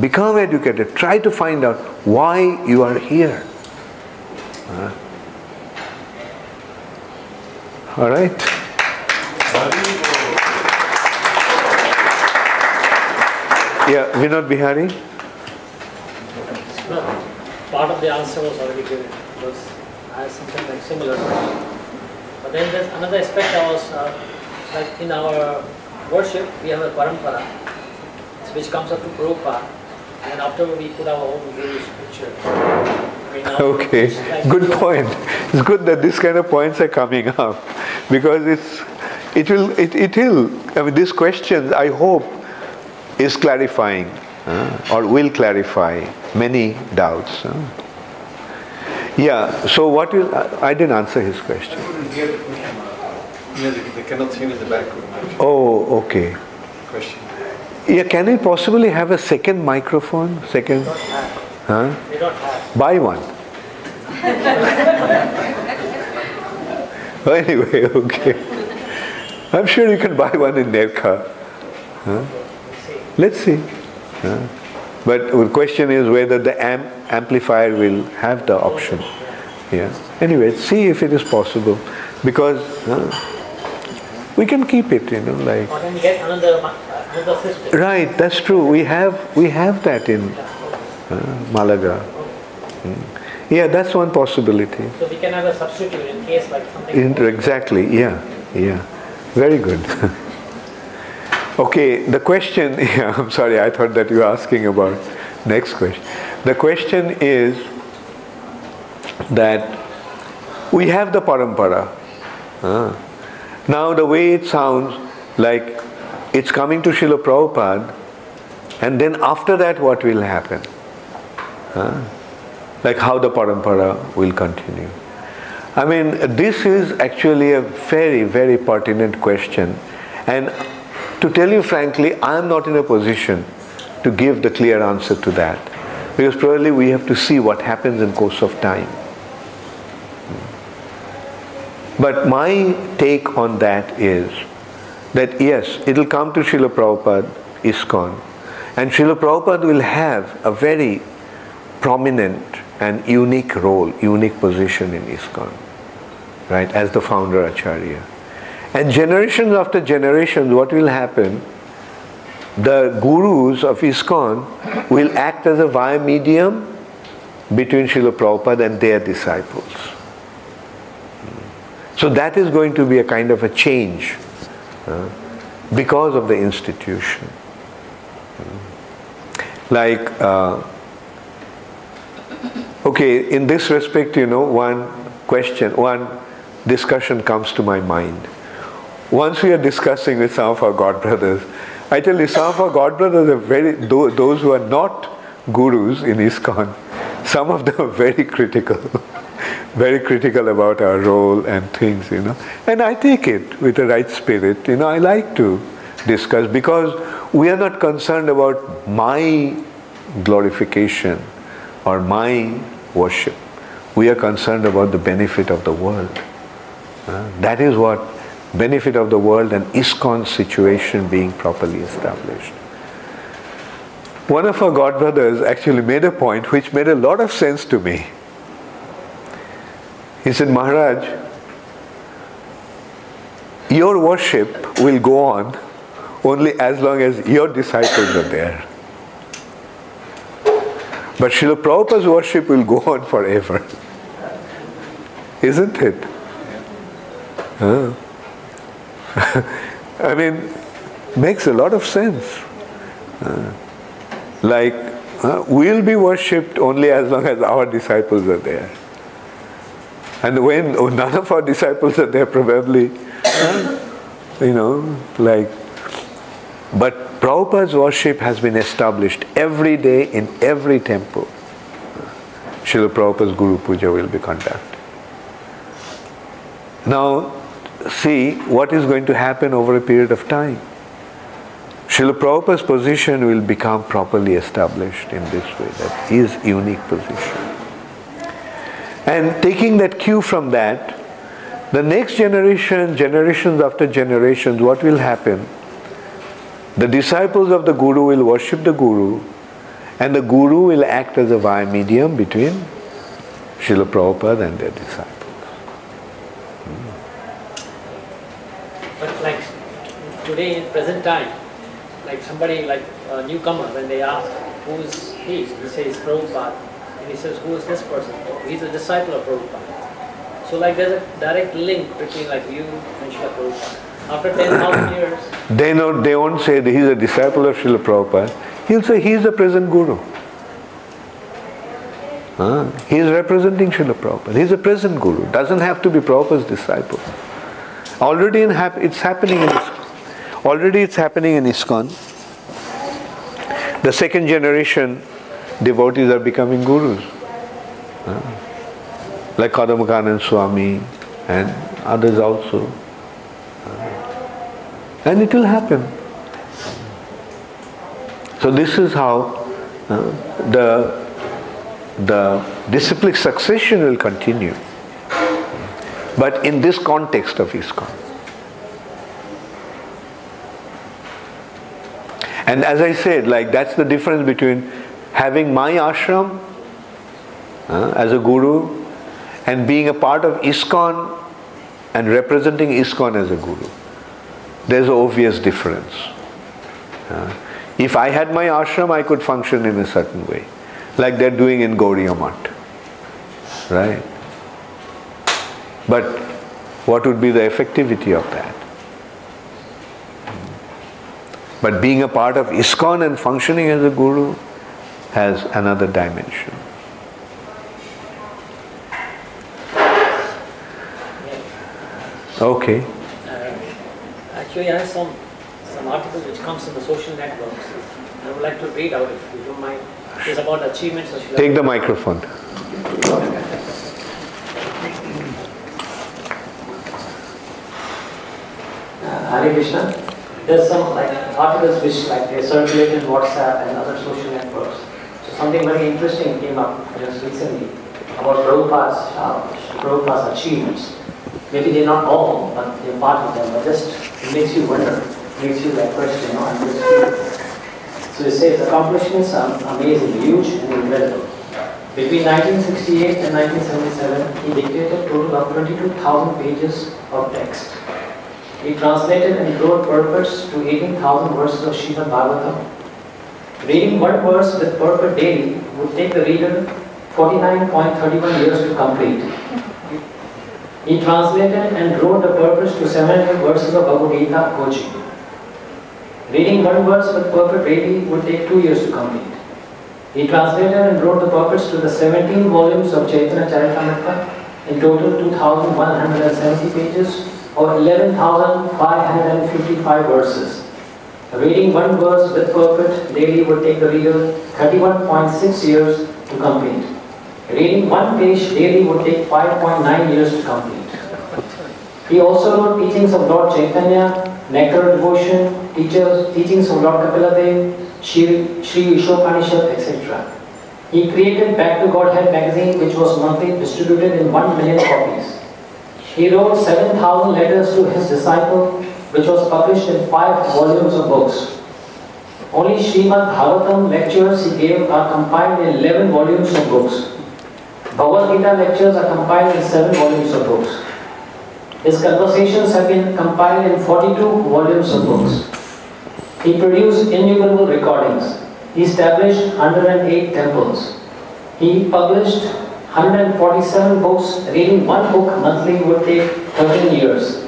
Become educated. Try to find out why you are here. All right? Yeah, Vinod Bihari? Part of the answer was already given, because I had something like similar question. But then there's another aspect I was, like in our worship, we have a parampara, which comes up to Prabhupada, and after we put our own guru's picture. Okay, good point. It's good that this kind of points are coming up, because it will, I mean, these questions, I hope, is clarifying or will clarify many doubts. Yeah, so what is, I didn't answer his question. I couldn't hear the question. Yeah, they cannot hear in the background. Oh, okay. Question. Yeah, can we possibly have a second microphone? Second? Huh? We don't have. Buy one. Anyway, okay. I'm sure you can buy one in Nerka. Huh? Let's see. But the question is whether the amplifier will have the option. Yeah. Anyway, see if it is possible, because we can keep it, like. Or then get another system. Right, that's true. We have that in Malaga. Yeah, that's one possibility. So we can have a substitute in case like something. Exactly. Yeah. Very good. Okay, the question. Yeah, I'm sorry. I thought that you were asking about next question. The question is that we have the parampara. Now the way it sounds like it's coming to Srila Prabhupada, and then after that what will happen? Like how the parampara will continue. I mean, this is actually a very, very pertinent question, and to tell you frankly, I am not in a position to give the clear answer to that, because probably we have to see what happens in course of time. But my take on that is that yes, it will come to Srila Prabhupada, ISKCON, and Srila Prabhupada will have a very prominent and unique role, unique position in ISKCON, right, as the founder Acharya. And generations after generations, what will happen? The gurus of ISKCON will act as a via medium between Srila Prabhupada and their disciples. So that is going to be a kind of a change because of the institution. Like, okay, in this respect, one discussion comes to my mind. Once we are discussing with some of our god brothers, I tell you, some of our god brothers are those who are not gurus in ISKCON, some of them are very critical. Very critical about our role and things, And I take it with the right spirit. I like to discuss, because we are not concerned about my glorification or my worship. We are concerned about the benefit of the world. That is what benefit of the world and ISKCON situation being properly established. One of our god brothers actually made a point which made a lot of sense to me. He said, Maharaj, your worship will go on only as long as your disciples are there. But Srila Prabhupada's worship will go on forever. Isn't it? I mean, makes a lot of sense. We'll be worshipped only as long as our disciples are there. And when none of our disciples are there, probably, but Prabhupada's worship has been established every day in every temple. Srila Prabhupada's Guru Puja will be conducted. Now, see what is going to happen over a period of time. Srila Prabhupada's position will become properly established in this way, that his unique position. And taking that cue from that, the next generation, generations after generations, what will happen? The disciples of the Guru will worship the Guru, and the Guru will act as a via medium between Srila Prabhupada and their disciples. But like today in present time, like somebody like a newcomer, when they ask who is he says Prabhupada, and he says who is this person? Oh, he's a disciple of Prabhupada. So like there's a direct link between like you and Srila Prabhupada. After 10,000 years, they won't say that he's a disciple of Srila Prabhupada. He'll say he's the present Guru. He's representing Srila Prabhupada. He's a present Guru. Doesn't have to be Prabhupada's disciple. Already it's happening in ISKCON. Already it's happening in ISKCON. The second generation devotees are becoming gurus. Like Kadamakanand Swami and others also. And it will happen. So this is how the disciplic succession will continue. But in this context of ISKCON. And as I said, like that's the difference between having my ashram as a guru and being a part of ISKCON and representing ISKCON as a guru. There's an obvious difference. If I had my ashram, I could function in a certain way, like they're doing in Gauriya Math. Right? But what would be the effectivity of that? But being a part of ISKCON and functioning as a guru has another dimension. Okay. Actually, I have some articles which comes in the social networks. I would like to read out if you don't mind. It's about achievements of Srila. Take the microphone. Hare Krishna. There's some articles which they circulate in WhatsApp and other social networks. So something very interesting came up just recently about Prabhupada's achievements. Maybe they're not all, but they're part of them. But just it makes you wonder, makes you question, and just so it says accomplishments are amazing, huge and incredible. Between 1968 and 1977, he dictated a total of 22,000 pages of text. He translated and wrote purports to 18,000 verses of Srimad Bhagavatam. Reading one verse with purport daily would take the reader 49.31 years to complete. He translated and wrote the purports to 700 verses of Bhagavad Gita coaching. Reading one verse with purport daily would take 2 years to complete. He translated and wrote the purports to the 17 volumes of Chaitanya Charitamrita, in total 2,170 pages, or 11,555 verses. Reading one verse with purport daily would take the reader 31.6 years to complete. Reading one page daily would take 5.9 years to complete. He also wrote teachings of Lord Chaitanya, Nectar of Devotion, teachings of Lord Kapila Dev, Shri Ishopanishad, etc. He created Back to Godhead magazine, which was monthly distributed in 1 million copies. He wrote 7,000 letters to his disciple, which was published in 5 volumes of books. Only Srimad Bhagavatam lectures he gave are compiled in 11 volumes of books. Bhagavad Gita lectures are compiled in 7 volumes of books. His conversations have been compiled in 42 volumes of books. He produced innumerable recordings. He established 108 temples. He published 147 books. Reading one book monthly would take 13 years.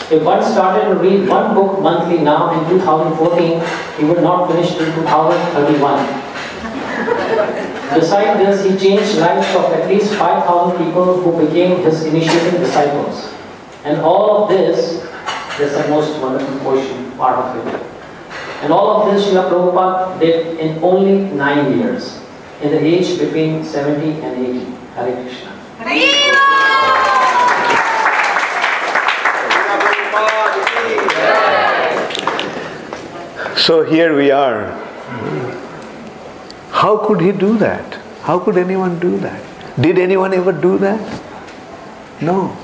If one started to read one book monthly now in 2014, he would not finish till 2031. Besides this, he changed lives of at least 5,000 people who became his initiating disciples. And all of this, is the most wonderful portion, part of it. And all of this Srila Prabhupada did in only 9 years, in the age between 70 and 80. Hare Krishna. So here we are. How could he do that? How could anyone do that? Did anyone ever do that? No.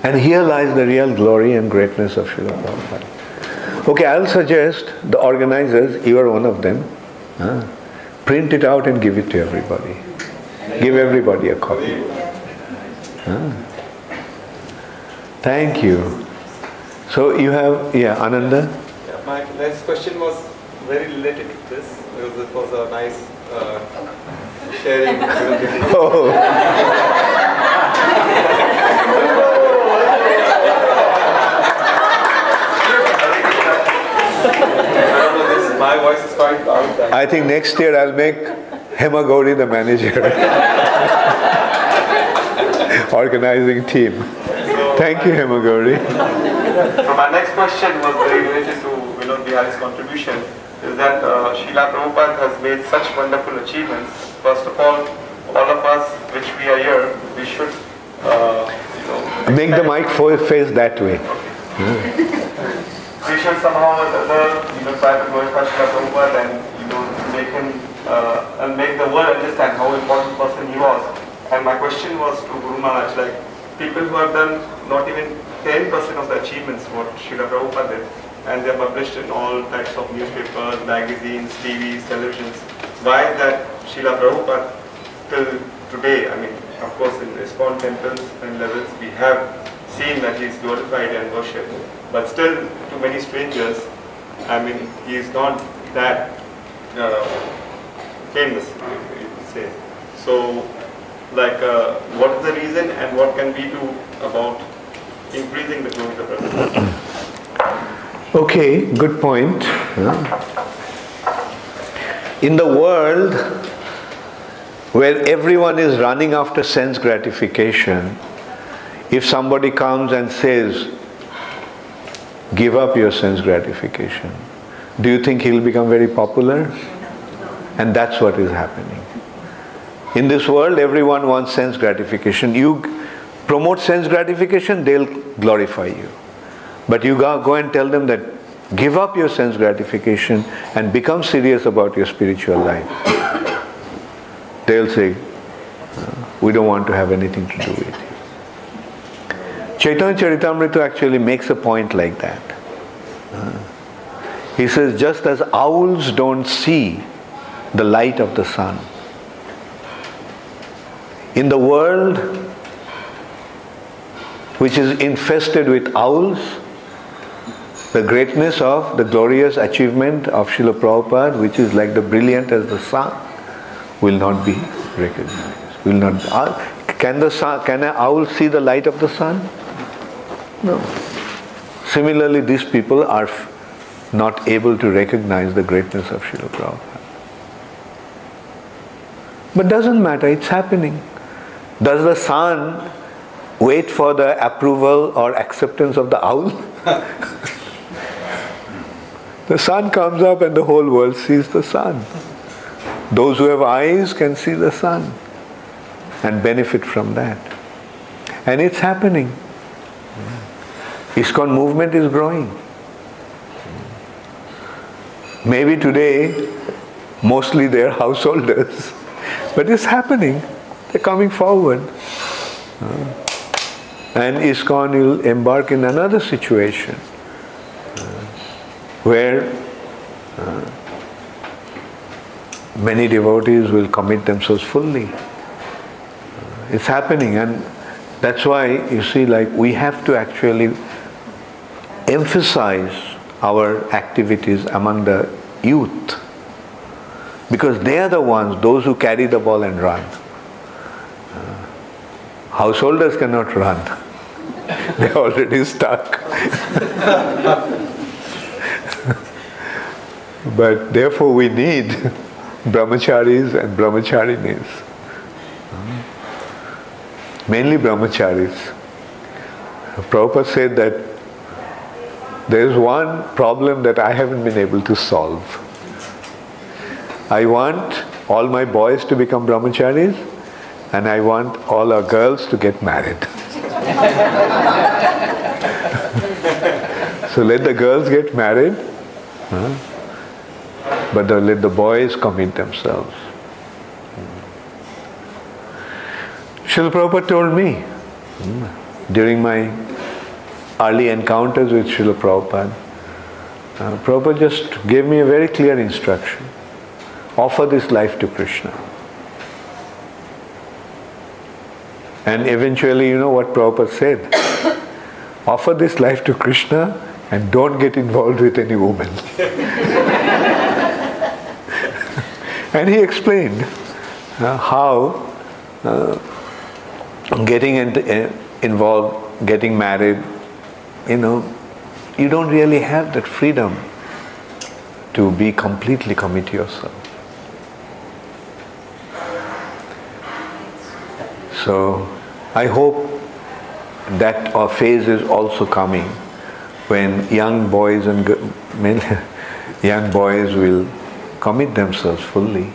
And here lies the real glory and greatness of Srila Prabhupada. Okay, I'll suggest the organizers, you are one of them, print it out and give it to everybody. Give everybody a copy. Thank you. So you have, Ananda? Yeah, my next question was very related to this, because it was a nice sharing. Oh. My voice is quite loud. I think next year I'll make Hema Gauri the manager. Organizing team. Thank you, Hema Gauri. So my next question was very related to Vinod Bihari's contribution. Is that Srila Prabhupada has made such wonderful achievements. First of all of us, which we are here, we should, make the mic face that way. Okay. We should somehow or other, try to glorify Srila Prabhupada and, make him, and make the world understand how important person he was. And my question was to Guru Maharaj, people who have done not even 10% of the achievements what Srila Prabhupada did, and they're published in all types of newspapers, magazines, TVs, televisions. Why is that Srila Prabhupada till today, I mean, of course in ISKCON temples and levels we have seen that he is glorified and worshipped, but still to many strangers, I mean, he is not that famous, you could say. So, like, what is the reason and what can we do about increasing the glory of the Prabhupada? Okay, good point. In the world where everyone is running after sense gratification, if somebody comes and says, give up your sense gratification, do you think he'll become very popular? And that's what is happening. In this world, everyone wants sense gratification. You promote sense gratification, they'll glorify you. But you go and tell them that give up your sense gratification and become serious about your spiritual life. They'll say, we don't want to have anything to do with it. Chaitanya Charitamrita actually makes a point like that. He says, just as owls don't see the light of the sun, in the world which is infested with owls, the greatness of the glorious achievement of Srila Prabhupada, which is like the brilliant as the sun, will not be recognized. Will not. Can an owl see the light of the sun? No. Similarly, these people are not able to recognize the greatness of Srila Prabhupada. But doesn't matter, it's happening. Does the sun wait for the approval or acceptance of the owl? The sun comes up and the whole world sees the sun. Those who have eyes can see the sun and benefit from that. And it's happening. ISKCON movement is growing. Maybe today, mostly they're householders, but it's happening. They're coming forward. And ISKCON will embark in another situation where many devotees will commit themselves fully. It's happening, and that's why you see, like, we have to actually emphasize our activities among the youth, because they are the ones, those who carry the ball and run. Householders cannot run. They're already stuck. But therefore we need brahmacharis and brahmacharinis. Mainly brahmacharis. Prabhupada said that there is one problem that I haven't been able to solve. I want all my boys to become brahmacharis, and I want all our girls to get married. So let the girls get married, but let the boys commit themselves. Srila Prabhupada told me during my early encounters with Srila Prabhupada, Prabhupada just gave me a very clear instruction. Offer this life to Krishna. And eventually, you know what Prabhupada said? Offer this life to Krishna and don't get involved with any woman. And he explained how getting involved, getting married, you don't really have that freedom to be completely commit yourself. So I hope that our phase is also coming when young boys and young boys will commit themselves fully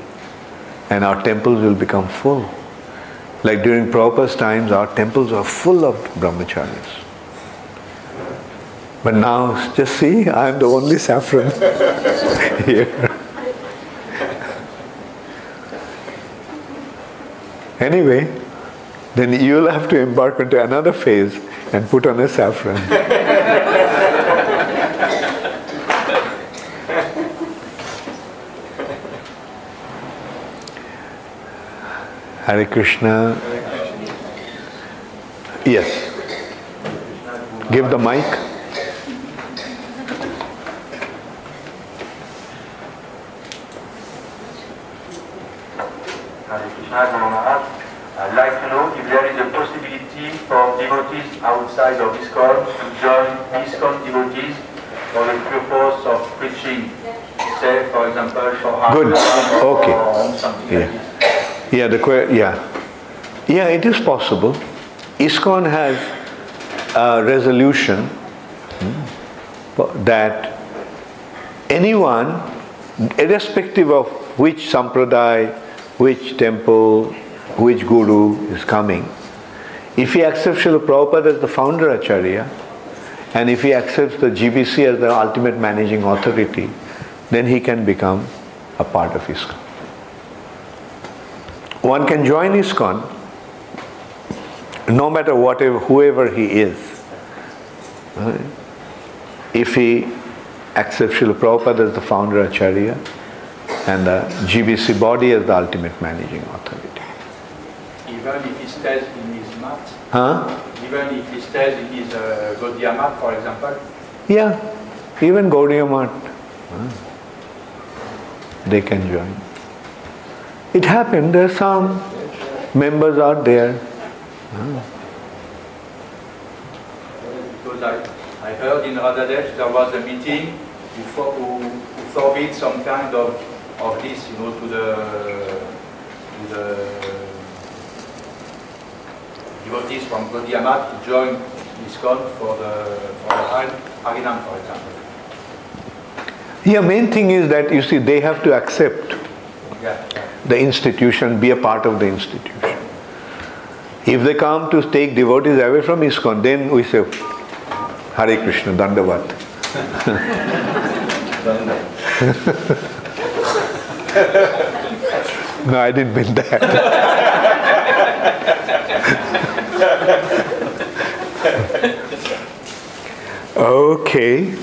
and our temples will become full. Like during Prabhupada's times, our temples are full of brahmacharis. But now, just see, I am the only saffron here. Anyway, then you'll have to embark into another phase and put on a saffron. Hare Krishna. Yes. Give the mic. Hare Krishna, Guru Maharaj. I'd like to know if there is a possibility for devotees outside of ISKCON to join ISKCON devotees for the purpose of preaching, say, for example, for Good. Okay. or something like this. Yeah, it is possible. ISKCON has a resolution that anyone, irrespective of which sampradaya, which temple, which guru is coming, if he accepts Srila Prabhupada as the founder Acharya, and if he accepts the GBC as the ultimate managing authority, then he can become a part of ISKCON. One can join ISKCON no matter whoever he is. If he accepts Srila Prabhupada as the founder Acharya and the GBC body as the ultimate managing authority. Even if he stays in his mat? Even if he stays in his Gaudiya mat, for example? Yeah, even Gaudiya mat, they can join. It happened, there are some members out there. Because I heard in Radhadesh there was a meeting who forbid some kind of this, to the devotees from Gaudiya mat to join ISKCON for the Harinam, for example. Yeah, main thing is that, you see, they have to accept the institution, be a part of the institution. If they come to take devotees away from ISKCON, then we say, Hare Krishna, Dandavat. No, I didn't mean that. Okay.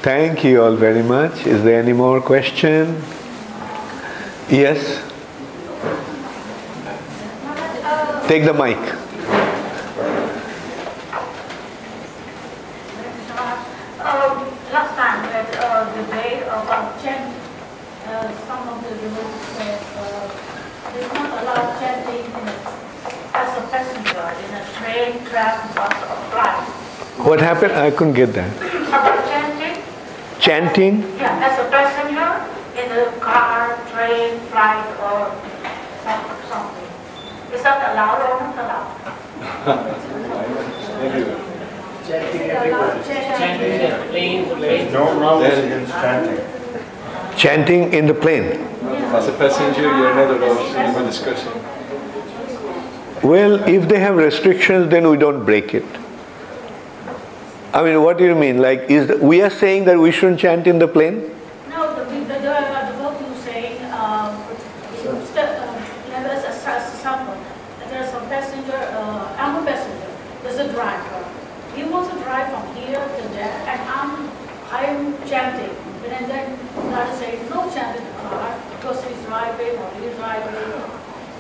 Thank you all very much. Is there any more question? Yes? Take the mic. Last time at the day about chanting, some of the devotees said they not allow chanting as a passenger in a train, tram, bus or flight. What happened? I couldn't get that. About chanting? Chanting? Yeah, as a passenger in a car, train, flight or something. Is that allowed or not allowed? Chanting everywhere. Chanting in the plane. No, there against chanting. Chanting in the plane. As a passenger, you're not allowed to discussing. Well, if they have restrictions, then we don't break it. I mean, what do you mean? Like, we are saying that we shouldn't chant in the plane? No, the devotee was saying, as a sample, there's a passenger, I'm a passenger, there's a driver. He wants to drive from here to there, and I'm chanting. And then God is saying, no chant in the car, because he's driving or he's driving.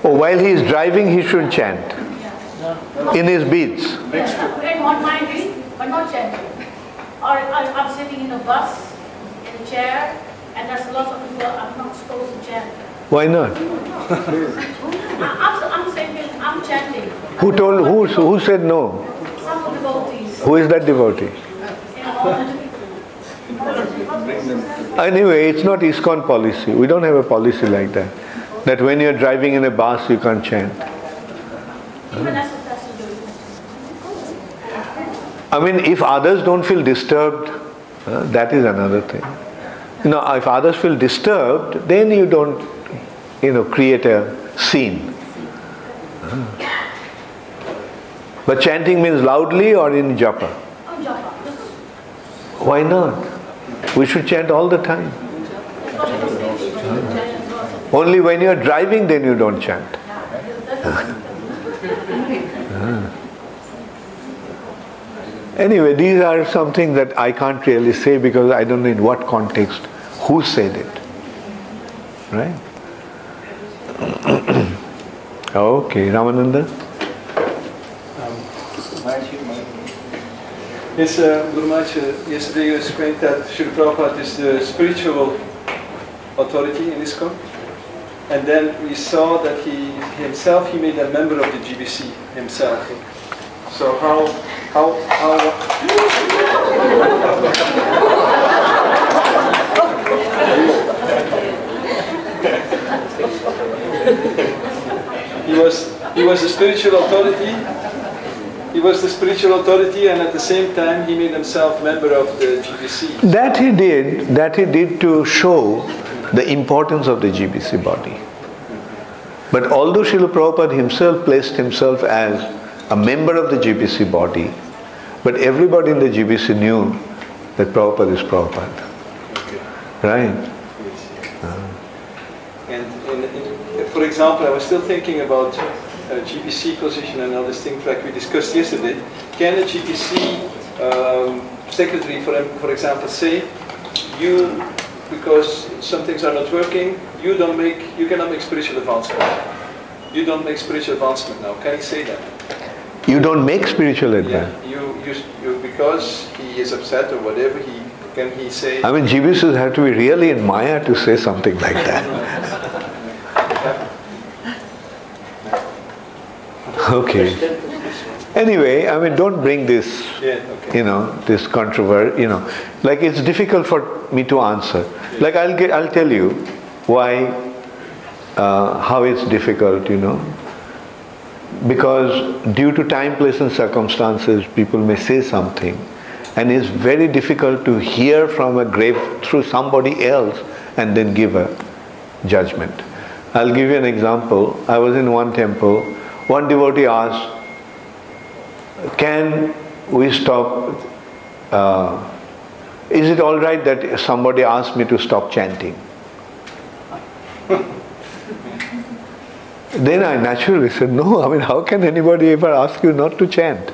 Oh, while he is driving, he should chant. Yeah. In his beads. In one mind beat, but not chanting. Or I'm sitting in a bus, in a chair, and there's lots of people, I'm not supposed to chant. Why not? I'm saying, I'm chanting. Who said no? Some of the devotees. Who is that devotee? Anyway, it's not ISKCON policy. We don't have a policy like that. That when you're driving in a bus, you can't chant. Even as a passenger. I mean, if others don't feel disturbed, that is another thing. If others feel disturbed, then you don't, create a scene. But chanting means loudly or in japa? Why not? We should chant all the time. Only when you are driving, then you don't chant. Anyway, these are some things that I can't really say because I don't know in what context, who said it. Right? Okay, Ramananda? Yes, Guru Maharaj, yesterday you explained that Srila Prabhupada is the spiritual authority in ISKCON. And then we saw that he made a member of the GBC himself. So how he was the spiritual authority. He was the spiritual authority, and at the same time he made himself member of the GBC. That he did to show the importance of the GBC body. But although Srila Prabhupada himself placed himself as a member of the GBC body, but everybody in the GBC knew that Prabhupada is Prabhupada. Okay. Right? Yes. And for example, I was still thinking about GBC position and all these things like we discussed yesterday. Can a GBC secretary, for example, say, you, because some things are not working, you cannot make spiritual advancement. You don't make spiritual advancement now. Can he say that? You don't make spiritual advancement? Yeah, you because he is upset or whatever, can he say... I mean, GBCs have to be really in Maya to say something like that. Okay. Anyway, I mean, don't bring this, this controversy, like it's difficult for me to answer. Like I'll tell you why, how it's difficult, because due to time, place and circumstances, people may say something, and it's very difficult to hear from a grave through somebody else and then give a judgment. I'll give you an example. I was in one temple. One devotee asked, can we stop, is it all right that somebody asked me to stop chanting? Then I naturally said, no, I mean, how can anybody ever ask you not to chant?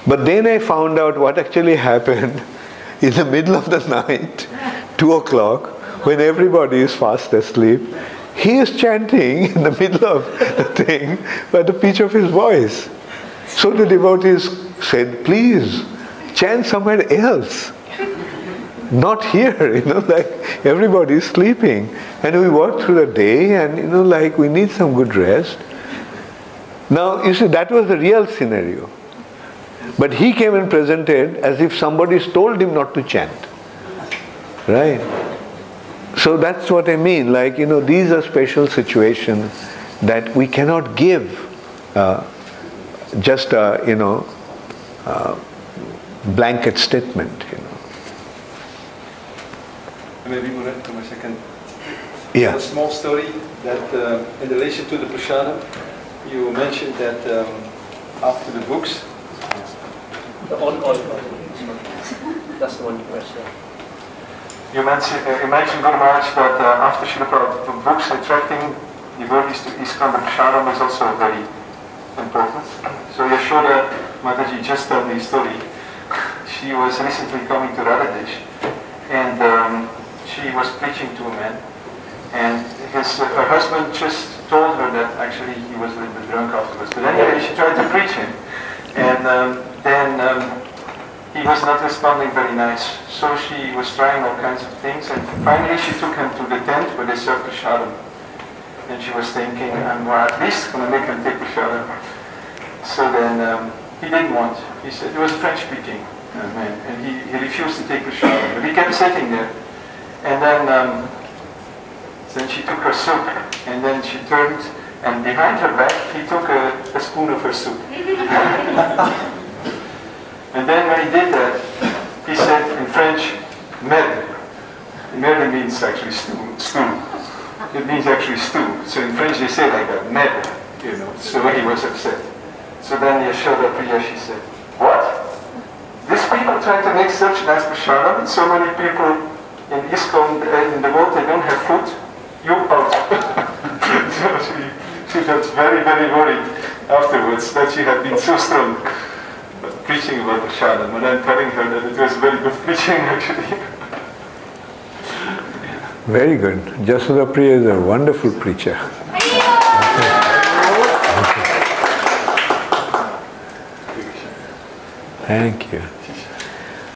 But then I found out what actually happened in the middle of the night, 2 o'clock, when everybody is fast asleep. He is chanting in the middle of the thing by the pitch of his voice. So the devotees said, please, chant somewhere else. Not here, like everybody is sleeping. And we worked through the day and, like we need some good rest. Now, you see, that was the real scenario. But he came and presented as if somebody told him not to chant. Right? So that's what I mean, like, these are special situations that we cannot give just a, blanket statement, Maybe for a second. Yeah. A small story that in relation to the prasadam, you mentioned that after the books. All that's the one question. You mentioned Guru Maharaj that after Srila Prabhupada books attracting devotees to ISKCON, the prasadam is also very important. So Yashoda Mataji just told me a story. She was recently coming to Radhadesh and she was preaching to a man, and her husband just told her that actually he was a little bit drunk afterwards. But anyway, she tried to preach him, and then he was not responding very nice. So she was trying all kinds of things, and finally she took him to the tent where they served prasadam. And she was thinking, I'm at least going to make him take prasadam. So then he didn't want. He said, he was a French-speaking man, and he refused to take prasadam. But he kept sitting there. And then she took her soup, and then she turned, and behind her back, he took a spoon of her soup. And then when he did that, he said in French, merde. Merde means actually stew. It means actually stew. So in French they say like that, merde, So he was upset. So then Yashoda Priya, she said, what? These people try to make such nice prasadam, and so many people in ISKCON, in the world, they don't have food. You out. So she felt very, very worried afterwards that she had been so strong preaching about prasadam, and I'm telling her that it was very good preaching actually. Very good. Yashoda Priya is a wonderful preacher. Thank you.